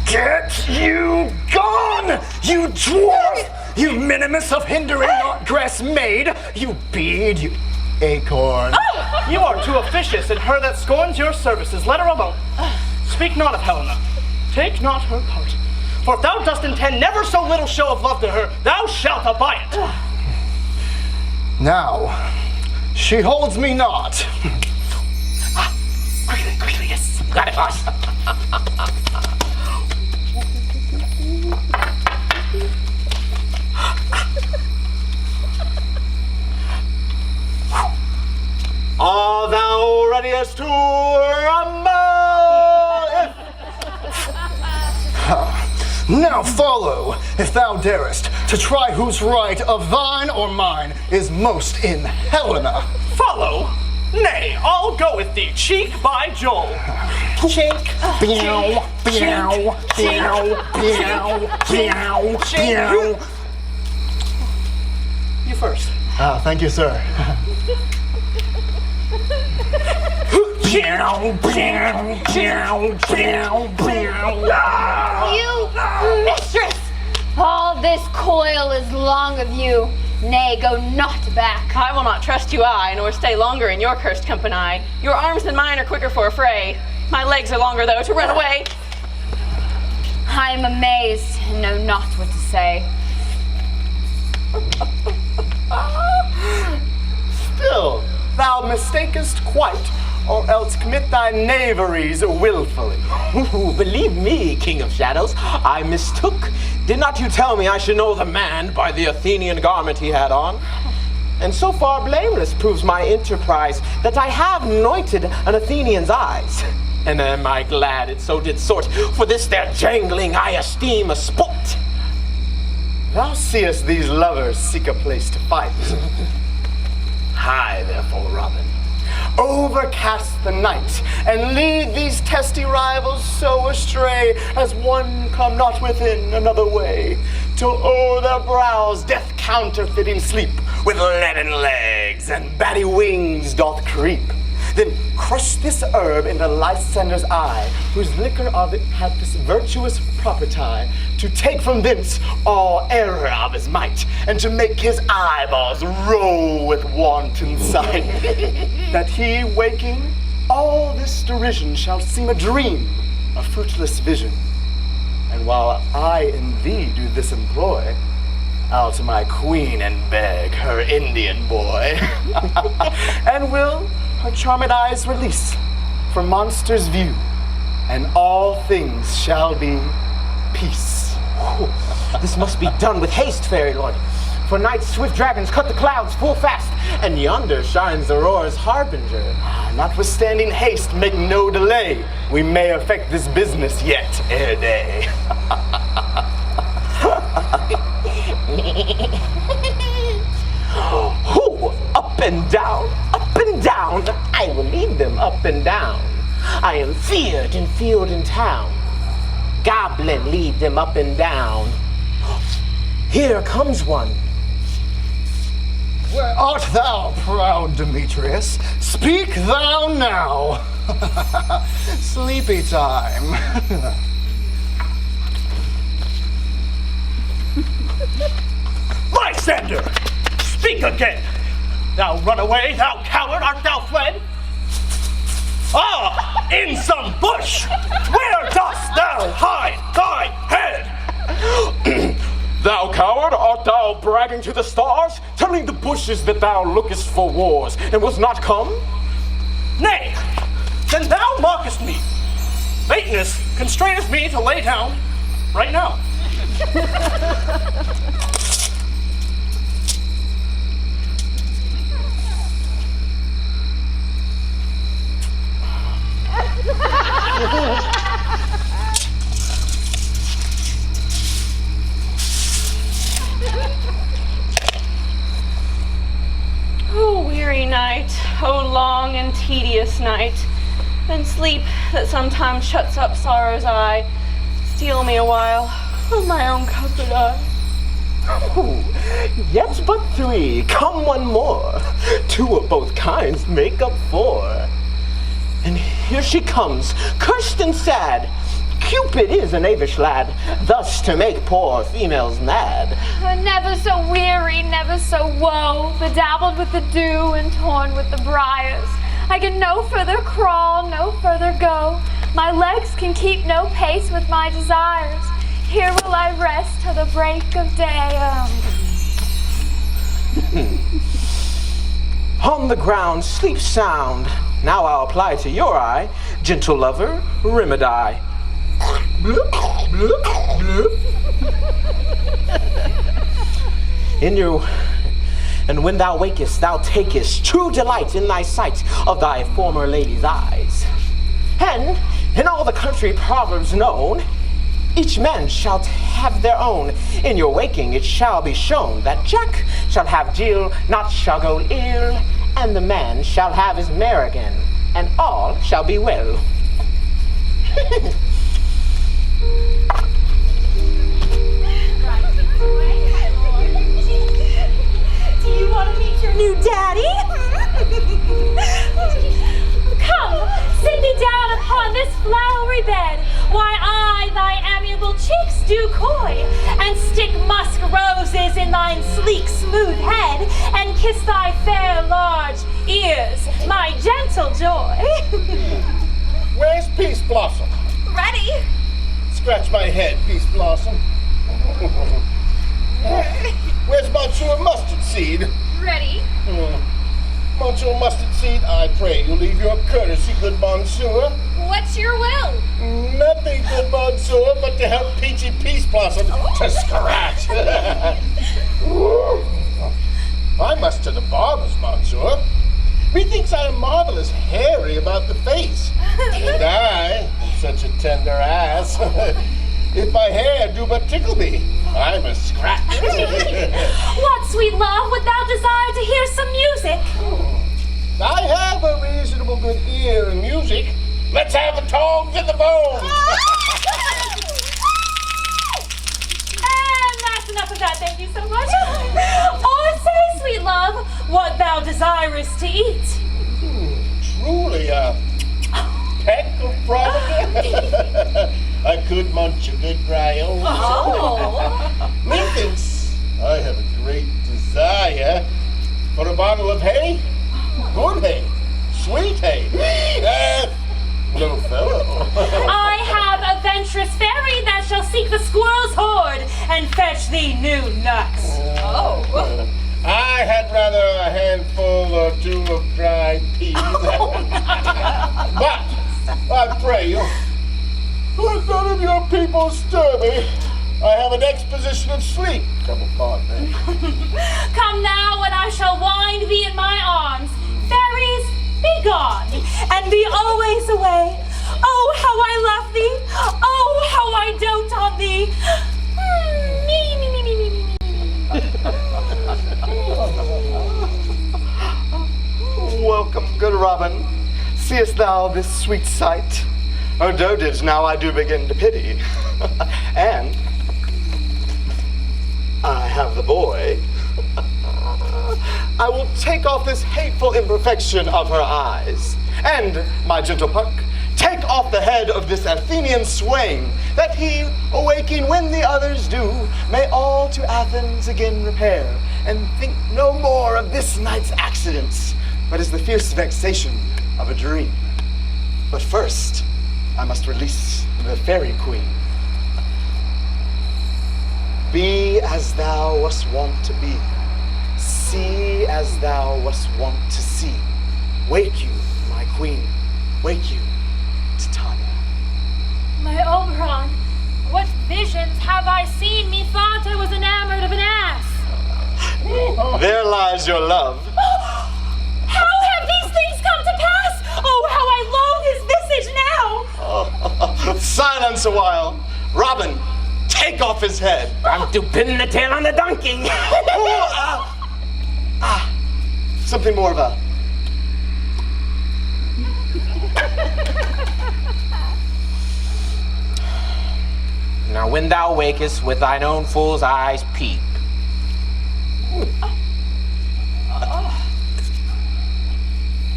Get you gone, you dwarf! You minimus of hindering grass maid! You bead, you acorn! You are too officious in her that scorns your services. Let her alone. Speak not of Helena. Take not her part. For if thou dost intend never so little show of love to her, thou shalt abide it. Now, she holds me not. Quickly, yes. Got it, boss. Are thou readiest to rumble? Now follow, if thou darest, to try whose right of thine or mine is most in Helena. Follow? Nay, I'll go with thee, cheek by jowl. Cheek. Meow, meow, meow, meow, meow, meow. You first. Thank you, sir. You mistress! All this coil is long of you. Nay, go not back. I will not trust you, nor stay longer in your cursed company. Your arms than mine are quicker for a fray. My legs are longer, though, to run away. I am amazed and know not what to say. Still, thou mistakest quite, or else commit thy knaveries willfully. Believe me, King of Shadows, I mistook. Did not you tell me I should know the man by the Athenian garment he had on? And so far blameless proves my enterprise that I have anointed an Athenian's eyes. And am I glad it so did sort, for this their jangling I esteem a sport. Thou seest these lovers seek a place to fight. Hie, therefore, Robin, overcast the night, and lead these testy rivals so astray as one come not within another way, till o'er their brows death counterfeiting sleep, with leaden legs and batty wings doth creep. Then crush this herb into Lysander's eye, whose liquor of it hath this virtuous property, to take from thence all error of his might, and to make his eyeballs roll with wanton sight, that he, waking, all this derision shall seem a dream, a fruitless vision. And while I in thee do this employ, I'll to my queen and beg her Indian boy, and will her charmed eyes release for monsters' view, and all things shall be peace. This must be done with haste, fairy lord, for night's swift dragons cut the clouds full fast, and yonder shines Aurora's harbinger. Notwithstanding haste, make no delay. We may effect this business yet ere day. Who? Up and down, up and down. I will lead them up and down. I am feared in field and town. Goblin, lead them up and down. Here comes one. Where art thou, proud Demetrius? Speak thou now. Sleepy time. Lysander, speak again. Thou runaway, thou coward, art thou fled? Ah, in some bush! Where dost thou hide thy head? Thou coward, art thou bragging to the stars, telling the bushes that thou lookest for wars, and was not come? Nay, then thou mockest me. Lateness constraineth me to lay down right now. night, oh long and tedious night, and sleep that sometimes shuts up sorrow's eye, steal me a while of my own comfort eye. Oh, yet but 3, come one more. 2 of both kinds make up 4. And here she comes, cursed and sad. Cupid is a knavish lad, thus to make poor females mad. Never so weary, never so woe, bedabbled with the dew and torn with the briars. I can no further crawl, no further go. My legs can keep no pace with my desires. Here will I rest till the break of day. On the ground, sleep sound. Now I'll apply to your eye, gentle lover, remedy. Bloop, bloop, bloop. And when thou wakest, thou takest true delight in thy sight of thy former lady's eyes. And in all the country proverbs known, each man shall have their own. In your waking it shall be shown that Jack shall have Jill, not shall go ill, and the man shall have his mare again, and all shall be well. Do you want to meet your new daddy? Come, sit me down upon this flowery bed, while I thy amiable cheeks do coy, and stick musk roses in thine sleek smooth head, and kiss thy fair large ears, my gentle joy. Where's Peace Blossom? Ready? Scratch my head, Peace Blossom. Where's Monsieur Mustard Seed? Ready? Monsieur Mustard Seed, I pray you leave your courtesy, good Monsieur. What's your will? Nothing, good Monsieur, but to help Peachy Peace Blossom to scratch. I must to the barber's, Monsieur. Methinks I am marvelous hairy about the face, and I am such a tender ass. If my hair do but tickle me, I must scratch. What, sweet love, would thou desire to hear some music? I have a reasonable good ear in music. Let's have the tongs and the bones. And that's enough of that, thank you so much. Or say, sweet love, what thou desirest to eat. Truly a peck of frog. I could munch a good grail. Methinks I have a great desire for a bottle of hay. Good hay. Sweet hay. Little fellow. I have a venturous fairy that shall seek the squirrel's hoard and fetch thee new nuts. I had rather a handful or 2 of dried peas. But I pray you, let none of your people stir me. I have an exposition of sleep. Come upon me. Come now, and I shall wind thee in my arms. Fairies, be gone, and be always away. Oh, how I love thee! Oh, how I dote on thee! Me, me, me, me, me, me, me. Welcome, good Robin. Seest thou this sweet sight? Oh, dotage, now I do begin to pity. And I have the boy. I will take off this hateful imperfection of her eyes. And, my gentle Puck, take off the head of this Athenian swain, that he, awaking when the others do, may all to Athens again repair, and think no more of this night's accidents, but as the fierce vexation of a dream. But first, I must release the fairy queen. Be as thou wast wont to be. See as thou wast wont to see. Wake you, my queen. Wake you, Titania. My Oberon, what visions have I seen? Methought I was enamored of an ass. There lies your love. How have these things come to pass? Oh, how I loathe his visage now! Silence a while. Robin, take off his head. I'm to pin the tail on the donkey. Something more of a Now when thou wakest, with thine own fool's eyes peep.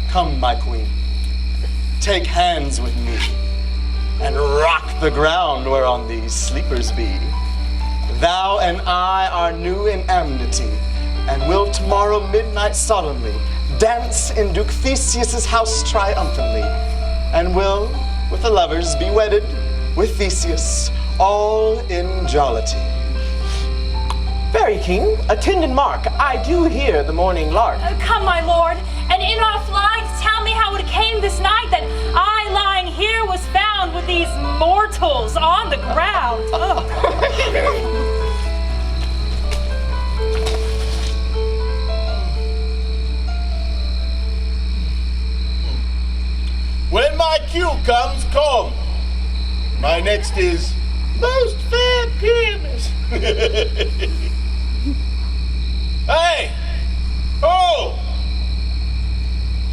Come, my queen, take hands with me, and rock the ground whereon these sleepers be. Thou and I are new in amity, and will tomorrow midnight solemnly dance in Duke Theseus' house triumphantly, and will, with the lovers, be wedded with Theseus, all in jollity. Fairy king, attend and mark, I do hear the morning lark. Come, my lord, and in our flight tell me how it came this night that I lying here was found with these mortals on the ground. When my cue comes, come. My next is most fair Pyramus. Hey! Oh!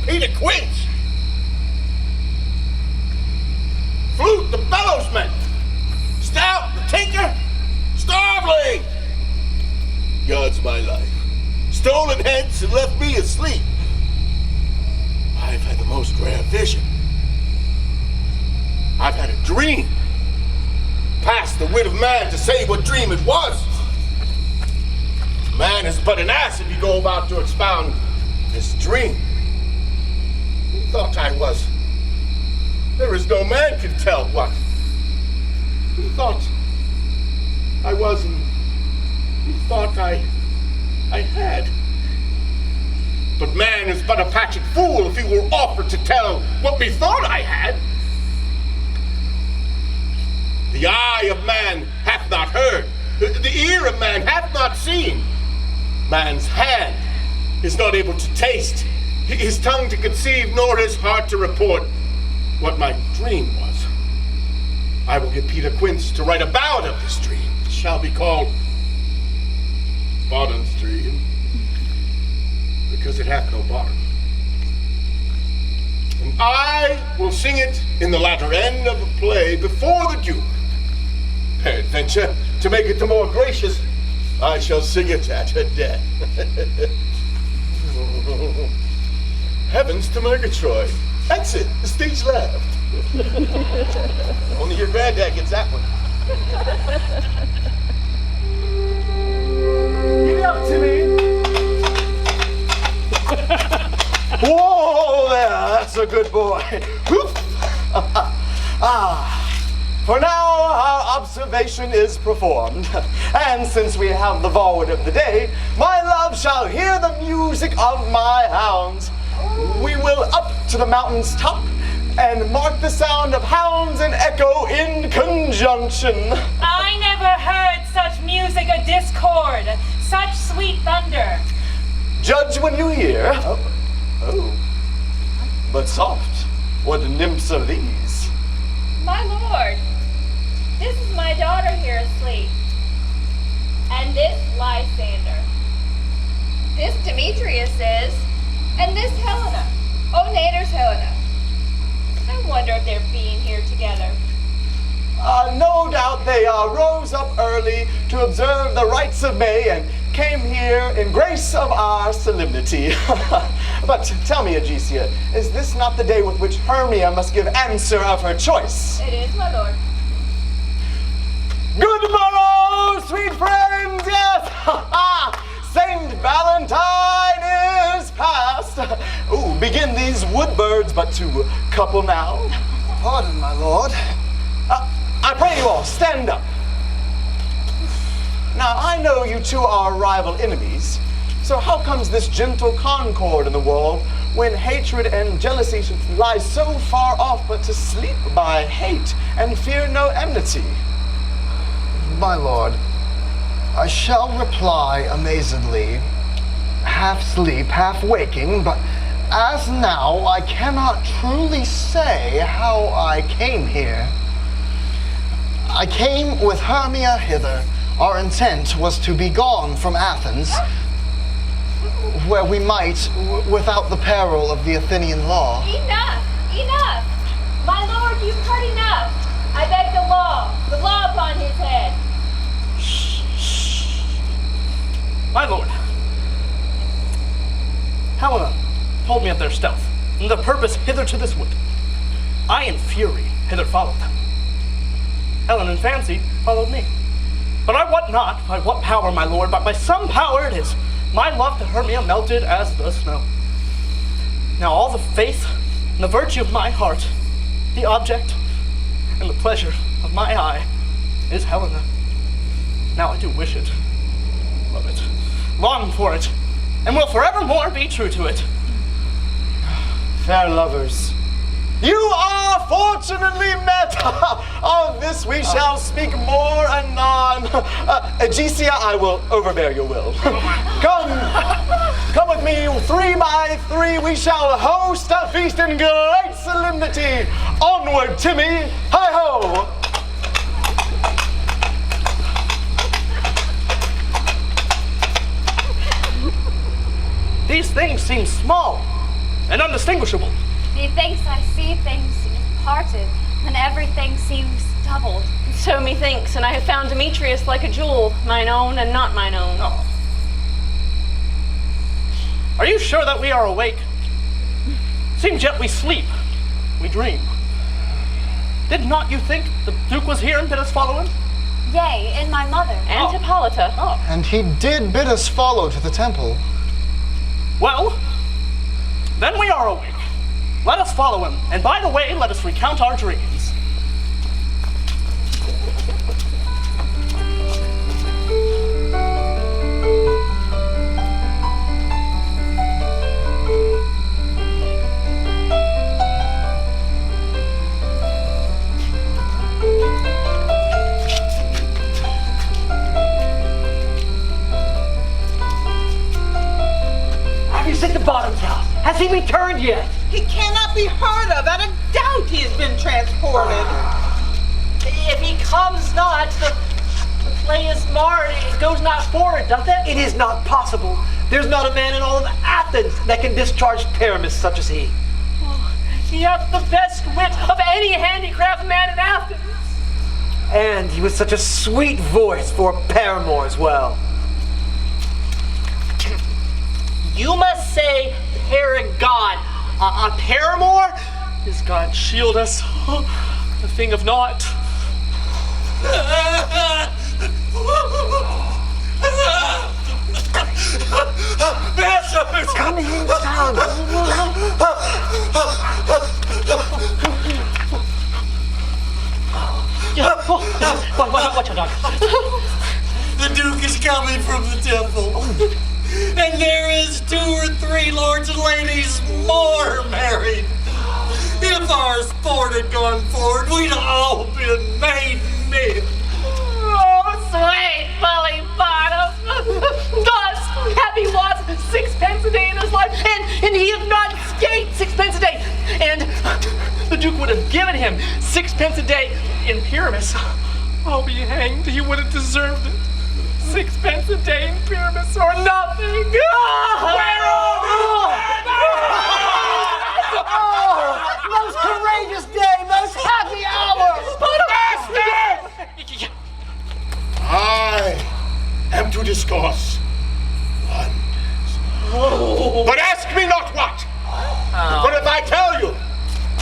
Peter Quince! Flute the bellowsman! Stout the tinker! Starveling! God's my life. Stolen hence and left me asleep. I've had the most rare vision. I've had a dream. Past the wit of man to say what dream it was. Man is but an ass if you go about to expound this dream. Who thought I was? There is no man can tell what. Who thought I was and who thought I had? But man is but a patched fool if he were offered to tell what me thought I had. The eye of man hath not heard, the ear of man hath not seen. Man's hand is not able to taste, his tongue to conceive, nor his heart to report what my dream was. I will get Peter Quince to write a ballad of this dream. It shall be called Bottom's Dream, because it hath no bottom. And I will sing it in the latter end of the play before the Duke. Peradventure, to make it the more gracious, I shall sing it at her death. Heavens to Murgatroyd. That's it, the stage left. Only your granddad gets that one. Get up, Timmy. Whoa there, that's a good boy. For now our observation is performed, and since we have the forward of the day, my love shall hear the music of my hounds. We will up to the mountain's top and mark the sound of hounds and echo in conjunction. I never heard such music a discord, such sweet thunder. Judge when you hear. Oh. But soft, what nymphs are these? My lord, this is my daughter here asleep. And this Lysander. This Demetrius is. And this Helena. Oh, Nader's Helena. I wonder if they're being here together. No doubt they rose up early to observe the rites of May and came here in grace of our solemnity. But tell me, Aegesia, is this not the day with which Hermia must give answer of her choice? It is, my lord. Good morrow, sweet friends, yes! Saint Valentine is past. Ooh, begin these wood birds but to couple now. Pardon, my lord. I pray you all, stand up. Now, I know you two are rival enemies, so how comes this gentle concord in the world when hatred and jealousy should lie so far off but to sleep by hate and fear no enmity? My lord, I shall reply amazedly, half sleep, half waking, but as now I cannot truly say how I came here. I came with Hermia hither. Our intent was to be gone from Athens, where we might, without the peril of the Athenian law. Enough! My lord, you've heard enough. I beg the law upon his head. My lord, Helena told me of their stealth, and their purpose hither to this wood. I in fury hither followed them. Helen in fancy followed me. But I wot not by what power, my lord, but by some power it is. My love to Hermia melted as the snow. Now all the faith and the virtue of my heart, the object and the pleasure of my eye is Helena. Now I do wish it, love it, long for it, and will forevermore be true to it. Fair lovers, you are fortunately met. Of this we shall speak more anon. Aegesia, I will overbear your will. Come with me, 3 by 3. We shall host a feast in great solemnity. Onward, Timmy. Hi-ho. These things seem small and undistinguishable. Methinks I see things parted, and everything seems doubled. So methinks, and I have found Demetrius like a jewel, mine own and not mine own. Oh. Are you sure that we are awake? Seems yet we sleep, we dream. Did not you think the Duke was here and bid us follow him? Yea, and my mother. And Hippolyta. Oh. And he did bid us follow to the temple. Well, then we are awake. Let us follow him, and by the way, let us recount our dreams. Have you seen the Bottom's house? Has he returned yet? He cannot be heard of. At a doubt he has been transported. If he comes not, the play is marred. It goes not forward, doth it? It is not possible. There's not a man in all of Athens that can discharge Pyramus such as he. He hath the best wit of any handicraft man in Athens. And he was such a sweet voice for a paramour as well. You must say paragon. A paramour? Is God shield us? A thing of naught. It's coming down. Watch out, dog. The Duke is coming from the temple. And there is 2 or 3 lords and ladies more married. If our sport had gone forward, we'd all been made men. Oh, sweet Bully Bottom. Thus hath he lost 6pence a day in his life, and he hath not gained 6pence a day. And the Duke would have given him 6pence a day in Pyramus. I'll be hanged, he would have deserved it. 6pence a day in Pyramus or nothing. Most courageous day, most happy hour. I am to discourse wonders. But ask me not what. For if I tell you,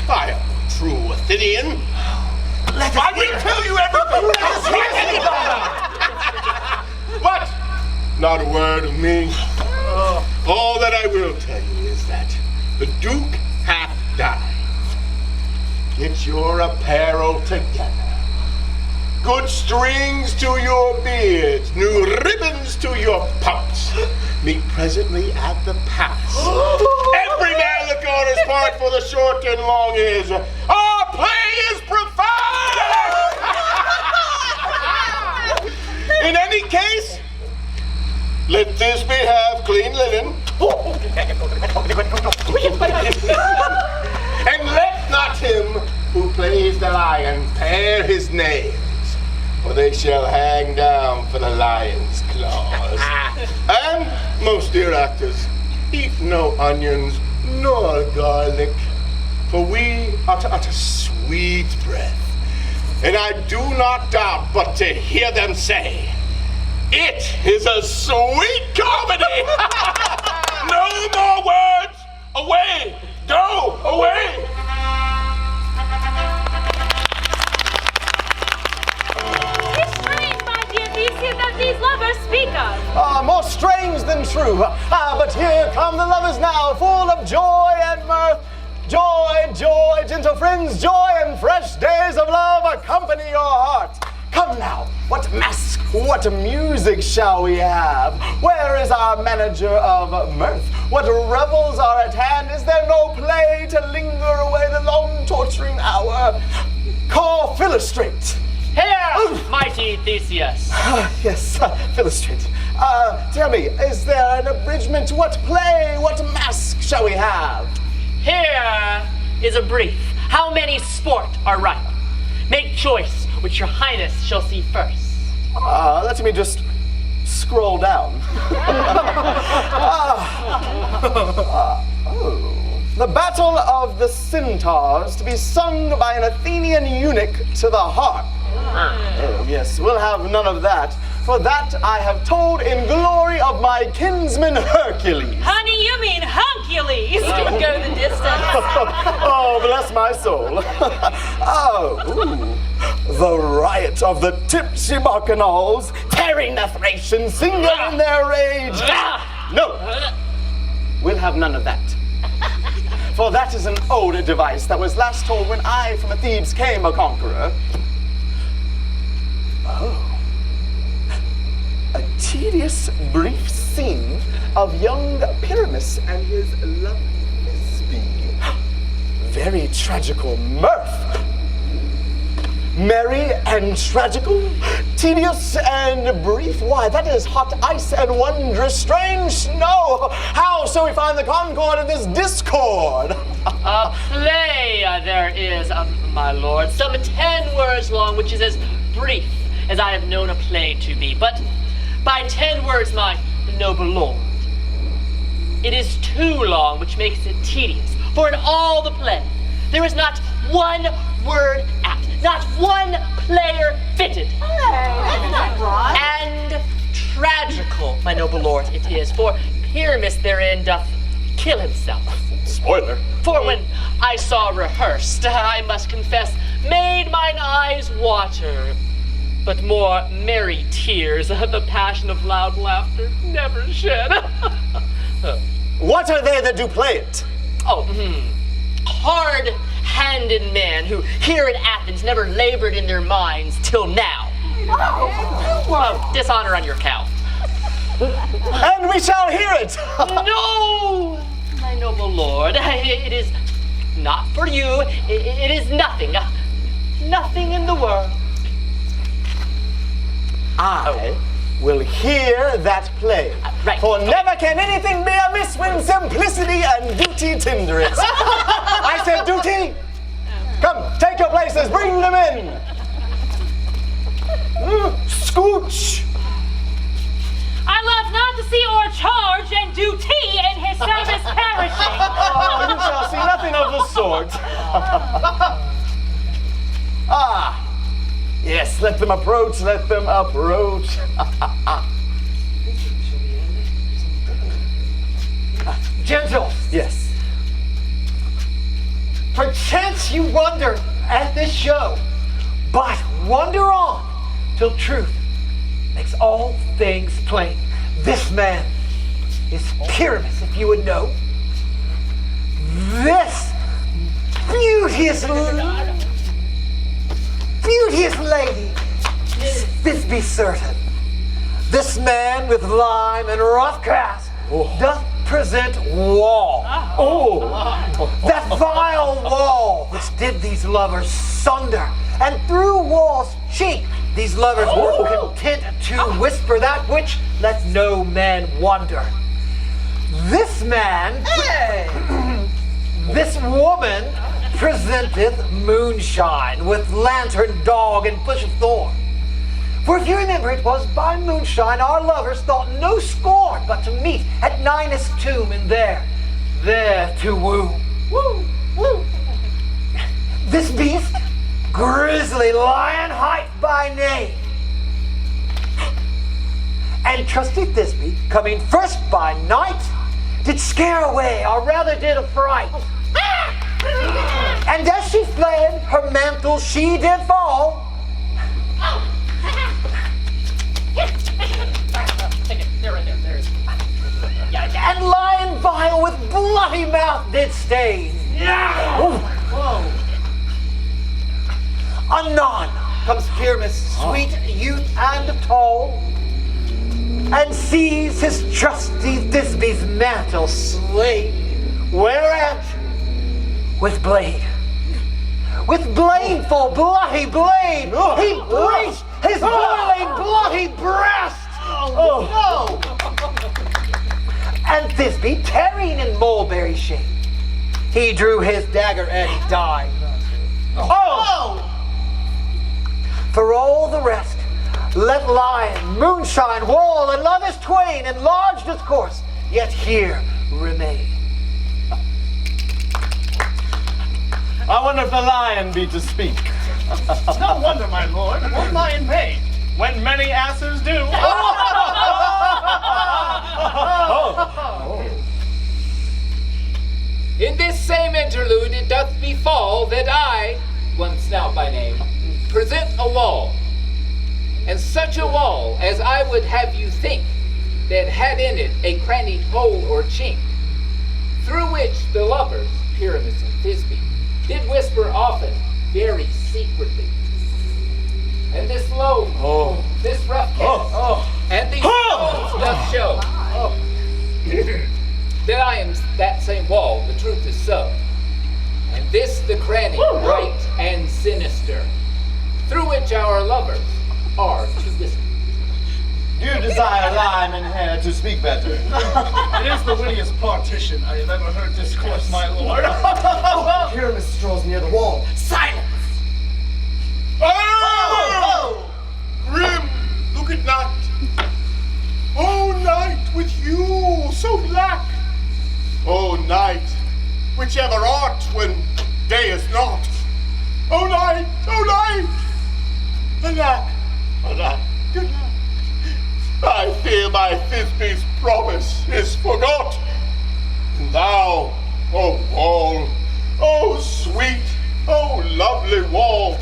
I am a true Athenian. I will tell you everything. But not a word of me. All that I will tell you is that the Duke hath died. Get your apparel together. Good strings to your beards, new ribbons to your pumps. Meet presently at the palace. Every man look on his part, for the short and long is our play is profound. In any case, let this be have clean linen. And let not him who plays the lion pare his nails, for they shall hang down for the lion's claws. And, most dear actors, eat no onions nor garlic. for we are to utter sweet breath. And I do not doubt but to hear them say, it is a sweet comedy. No more words. Away. Go away. It's strange, my dear Theseus, that these lovers speak of. More strange than true. But here come the lovers now, full of joy and mirth. Joy, joy, gentle friends, joy and fresh days of love accompany your heart. Come now, what masque, what music shall we have? Where is our manager of mirth? What revels are at hand? Is there no play to linger away the long torturing hour? Call Philostrate. Here, mighty Theseus. Yes, Philostrate. Tell me, is there an abridgment? What play, what masque shall we have? Here is a brief. How many sport are ripe? Make choice which your highness shall see first. Let me just scroll down. The Battle of the Centaurs, to be sung by an Athenian eunuch to the harp. Oh, yes, we'll have none of that. For that I have told in glory of my kinsman Hercules. Honey, you mean Huncules. Go the distance. Oh, bless my soul. The riot of the tipsy bacchanals, tearing the Thracians, singing in their rage. No, we'll have none of that. For that is an old device that was last told when I from Thebes came a conqueror. A tedious, brief scene of young Pyramus and his lovely Thisbe. Very tragical mirth. Merry and tragical, tedious and brief. Why, that is hot ice and wondrous strange snow. How shall we find the concord of this discord? A play there is, my lord, some 10 words long, which is as brief as I have known a play to be. But by 10 words, my noble lord, it is too long, which makes it tedious. For in all the play, there is not one word apt, not one player fitted. That's not right. And tragical, my noble lord, it is. For Pyramus therein doth kill himself. Spoiler. For when I saw rehearsed, I must confess, made mine eyes water. But more merry tears, the passion of loud laughter, never shed. What are they that do play it? Hard-handed men who here in Athens never labored in their minds till now. Dishonor on your count. And we shall hear it. No, my noble lord, it is not for you. It is nothing. Nothing in the world. I will hear that play. Right. For never can anything be amiss when simplicity and duty tender it. I said duty. Come, take your places, bring them in. Scooch. I love not to see or charge and duty in his service perishing. Oh, you shall see nothing of the sort. Yes, let them approach, let them approach. Gentles, Yes. perchance you wonder at this show, but wonder on till truth makes all things plain. This man is Pyramus, if you would know. This beauteous lady, this be certain. This man with lime and rough cast doth present wall. That vile wall which did these lovers sunder, and through wall's cheek these lovers were content to whisper that which let no man wonder. This man, this woman presenteth moonshine with lantern, dog, and bush of thorn. For if you remember, it was by moonshine our lovers thought no scorn but to meet at Ninus' tomb and there to woo. Woo, woo. This beast, Grizzly Lionheart by name, and trusty Thisbe, coming first by night, did scare away, or rather did affright. And as she fled, her mantle she did fall. And lion vile with bloody mouth did stay. Whoa. Anon comes Pyramus, sweet youth and tall, and sees his trusty Thisbe's mantle slay, whereat with blade for bloody blade, he breached his boiling bloody breast. Oh, no! And Thisbe, tarrying in mulberry shade, he drew his dagger and he died. Oh! For all the rest, let lion, moonshine, wall, and lovers twain in large discourse, yet here remain. I wonder if the lion be to speak. No wonder, my lord. One lion may, when many asses do. In this same interlude it doth befall that I, one Snout by name, present a wall, and such a wall as I would have you think that had in it a crannied hole or chink, through which the lovers, Pyramus and Thisbe, did whisper often, very secretly. And this low, this rough cast, and these stones doth show that I am that same wall, the truth is so. And this the cranny, bright and sinister, through which our lovers are to whisper. Do you desire lime and hair to speak better? It is the wittiest partition I have ever heard discourse, my lord. Pyramus strolls near the wall. Silence! Oh! Grim, look at night. Oh, night with you so black. Oh, night, whichever art when day is not. Oh, night, oh, night. Alack, alack, good night. I fear my Thisbe's promise is forgot. And thou, oh wall, oh sweet, oh lovely wall,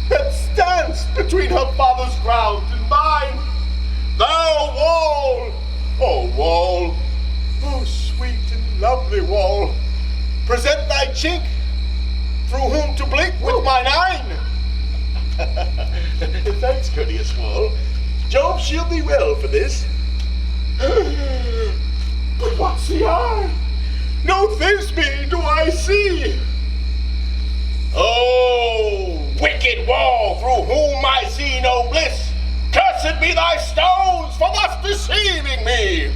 that stands between her father's ground and mine. Thou wall, oh sweet and lovely wall, present thy chink, through whom to blink with mine eye. Thanks, courteous wall. Job shield thee well for this. But what see I? No Thisbe do I see. Oh, wicked wall, through whom I see no bliss. Cursed be thy stones for thus deceiving me.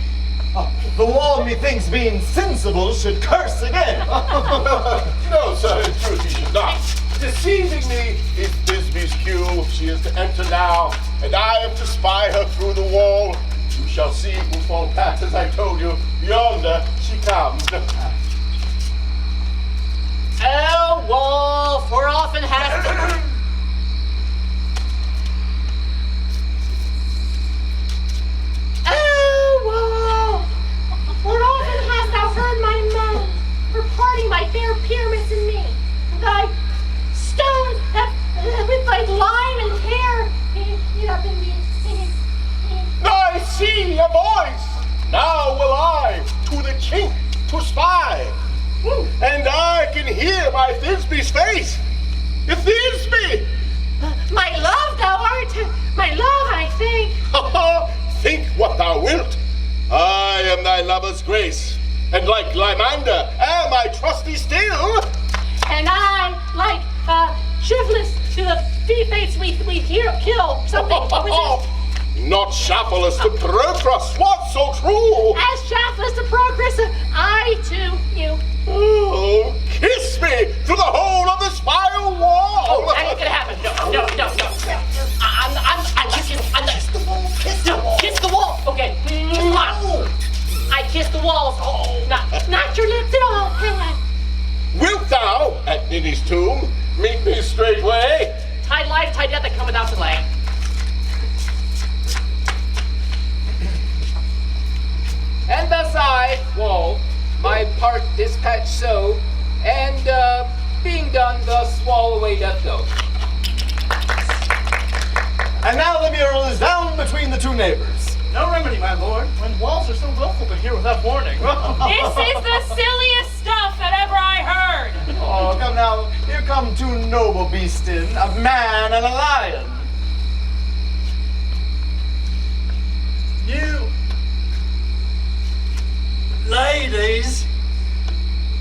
The wall, methinks, being sensible, should curse again. No, sir, in truth he should not. Deceiving me is Thisbe's cue. She is to enter now, and I am to spy her through the wall. You shall see who fall past, as I told you. Yonder she comes. Oh, wall, for often hast thou heard my moan, reparting my fair Pyramus and me. Thy stones with thy lime and hair eat up in me. I see a voice. Now will I to the chink to spy. And I can hear my Thisbe's face. Thisbe! My love thou art, my love I think. Think what thou wilt. I am thy lover's grace, and like Lymander am I trusty still. And I, like shiftless to the fates we kill something. Not shaftless to Procrus, what so true? As shaftless to Procrus, I to you. Oh, kiss me through the hole of this vile wall. Oh, that ain't gonna happen. No. I kiss you. Kiss the wall. Kiss the wall. Okay. I kiss the walls. Not your lips at all. Wilt thou, at in his tomb. Meet me straightway. Tide life, tide death that come without delay. And thus I, Wall, my part dispatch so, and being done, thus Wall away doth go. And now the mural is down between the two neighbors. No remedy, my lord, when walls are so willful to hear without warning. This is the silliest stuff that ever I heard. Oh, come now. Here come two noble beasts in, a man and a lion. You ladies,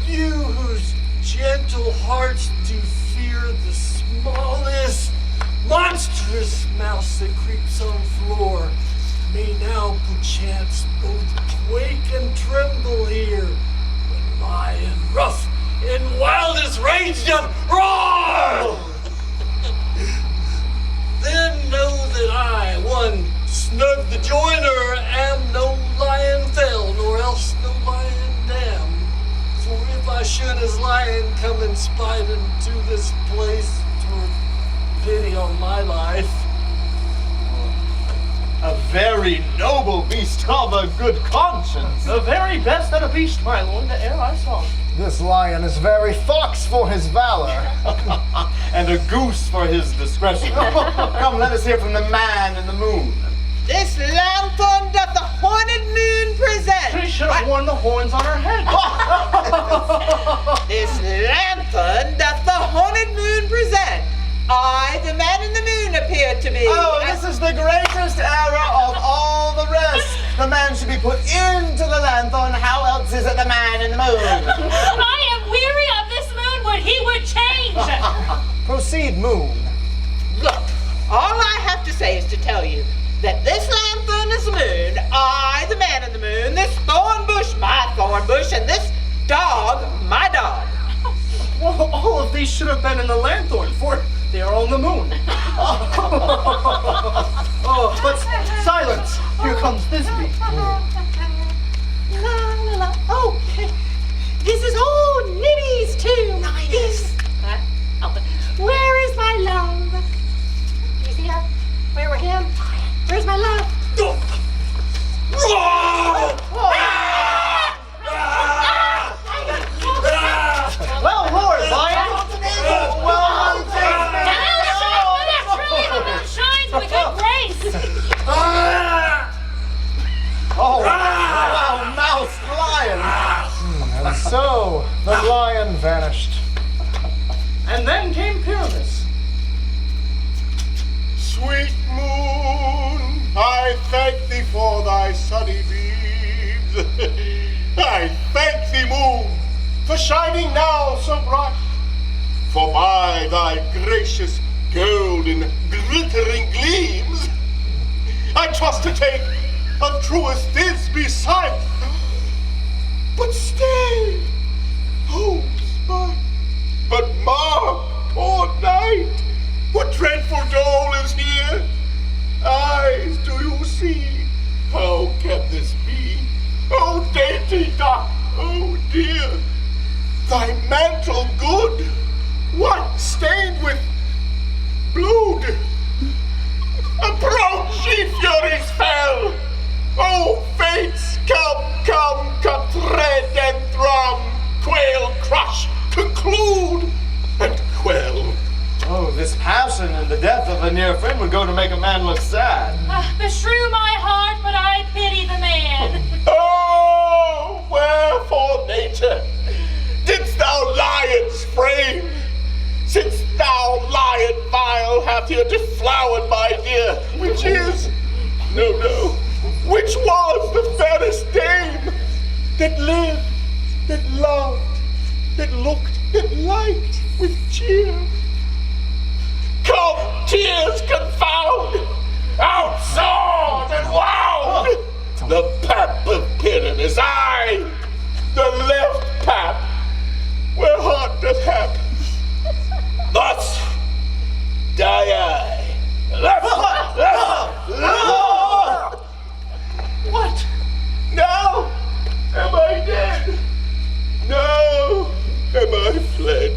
you whose gentle hearts do fear the smallest monstrous mouse that creeps on floor, may now perchance both quake and tremble here, when my in rough and wildest rage doth roar. Then know that I, one Snug the joiner, am no lion fell, nor else no lion damned. For if I should as lion come and spite into this place, 'twere pity on my life. A very noble beast of a good conscience. The very best that a beast, my lord, that e'er I saw. This lion is very fox for his valor. And a goose for his discretion. Come, let us hear from the man in the moon. This lanthorn doth the horned moon present. She should have worn the horns on her head. This lanthorn doth the horned moon present. I, the man in the moon, appear to be. Oh, this is the greatest error of all the rest. The man should be put into the lanthorn. How else is it the man in the moon? I am weary of this moon. Would he would change. Proceed, moon. Look, all I have to say is to tell you that this lanthorn is the moon, I, the man in the moon, this thorn bush, my thorn bush, and this dog, my dog. Well, all of these should have been in the lanthorn, for they are on the moon. Oh, but silence. Here comes Thisbe. La la la. Okay. This is old Nibby's tomb. Yes. Where is my love? Do you see her? Where were him? Where's my love? Well, Lord Lion. Well, Shines with a good grace. oh, wow, mouse, lion. And so, the lion vanished. And then came Pyramus. Sweet moon, I thank thee for thy sunny beams. I thank thee, moon, for shining now so bright. For by thy gracious golden glittering gleams, I trust to take of truest Thisbe sight. But stay, oh, spy, but mark, poor night, what dreadful dole is here? Eyes, do you see? How can this be? Oh, dainty duck, oh dear, thy mantle good, what, stained with blood? Approach, ye furies fell! Oh, fates, come, tread and thrum, quail, crush, conclude, and quell. Oh, this passion and the death of a near friend would go to make a man look sad. Beshrew my heart, but I pity the man. Oh, wherefore, nature, didst thou lions frame? Since thou, lion vile, hath here deflowered my dear, which is, no, which was the fairest dame that lived, that loved, that looked, that liked with cheer. Come, tears confound, out sword and wound. The pap of Pyramus, I, the left pap, where heart doth hap. Thus die I. What? Now am I dead? Now am I fled?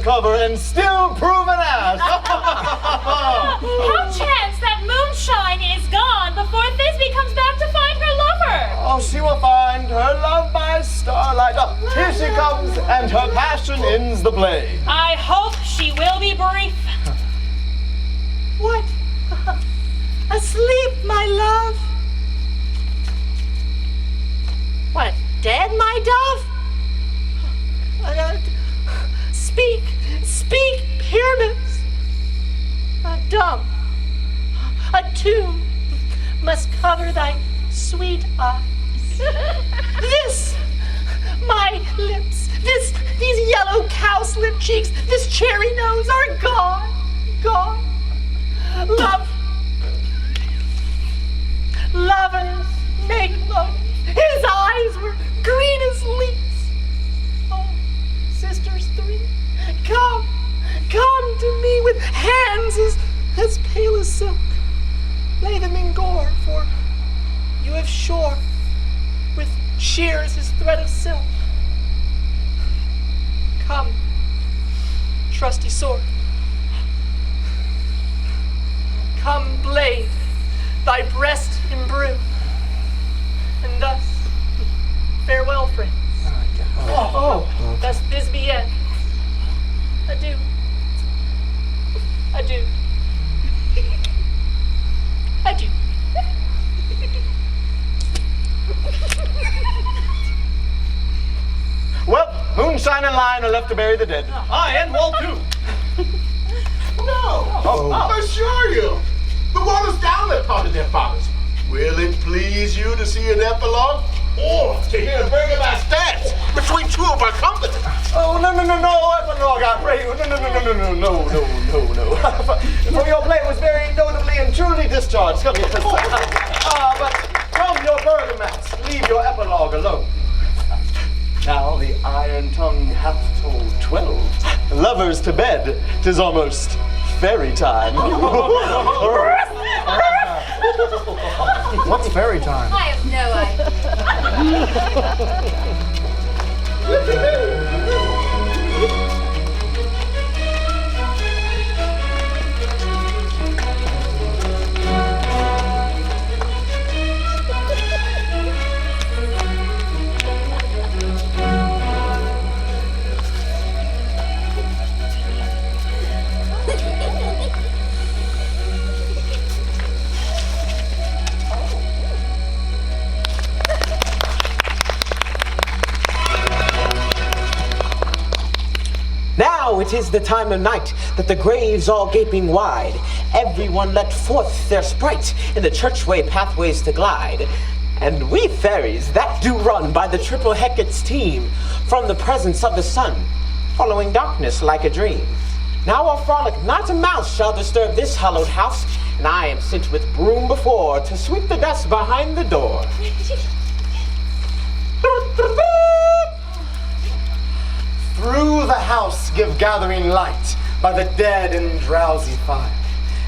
undercover and still prove an ass. How chance that moonshine is gone before Thisbe comes back to find her lover? Oh, she will find her love by starlight. Oh, here she comes, and her passion ends the play. I hope she will be brief. What? Asleep, my love? What, dead, my dove? Speak, Pyramus. Dumb. A tomb must cover thy sweet eyes. This, my lips, these yellow cowslip cheeks, this cherry nose are gone. Lovers make love. His eyes were green as leaves. Oh, sisters three, come to me with hands as pale as silk. Lay them in gore, for you have shore with shears his thread of silk. Come, trusty sword. Come, blade, thy breast imbrue. And thus, farewell, friends. Thus Thisbe ends. Adieu. Adieu. Adieu. Well, moonshine and lion are left to bury the dead. Aye, and Wall too. No, I assure you, the water's down that part of their fathers. Will it please you to see an epilogue, or to hear a Bergamasque dance between two of our company? Oh, no, epilogue, I pray you. No. For your play was very notably and truly discharged. Come here. But from your Bergamasque, leave your epilogue alone. Now the iron tongue hath told 12. Lovers to bed, 'tis almost fairy time. What's fairy time? I have no idea. Now it is the time of night that the graves all gaping wide, everyone let forth their sprite in the churchway pathways to glide. And we fairies that do run by the triple Hecate's team from the presence of the sun, following darkness like a dream. Now our frolic, not a mouse shall disturb this hallowed house, and I am sent with broom before to sweep the dust behind the door. Through the house give gathering light by the dead and drowsy fire.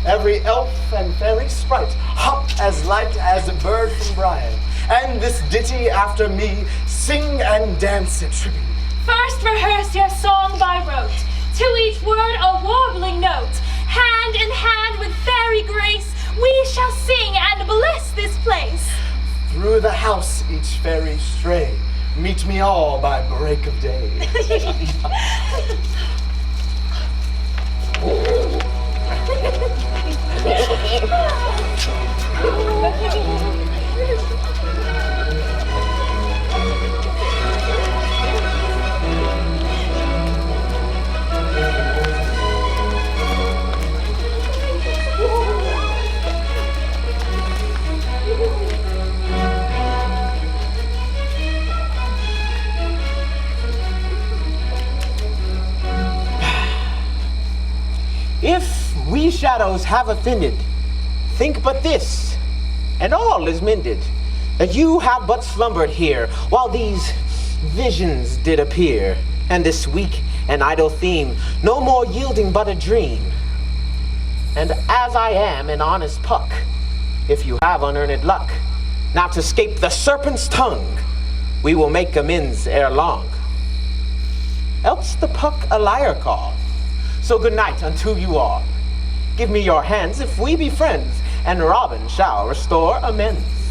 Every elf and fairy sprite hop as light as a bird from briar. And this ditty after me sing and dance it tripping. First rehearse your song by rote, to each word a warbling note. Hand in hand with fairy grace, we shall sing and bless this place. Through the house each fairy stray, meet me all by break of day. If we shadows have offended, think but this, and all is mended, that you have but slumbered here, while these visions did appear, and this weak and idle theme, no more yielding but a dream. And as I am an honest puck, if you have unearned luck, now to escape the serpent's tongue, we will make amends ere long. Else the puck a liar call, So good night unto you all. Give me your hands if we be friends, and Robin shall restore amends.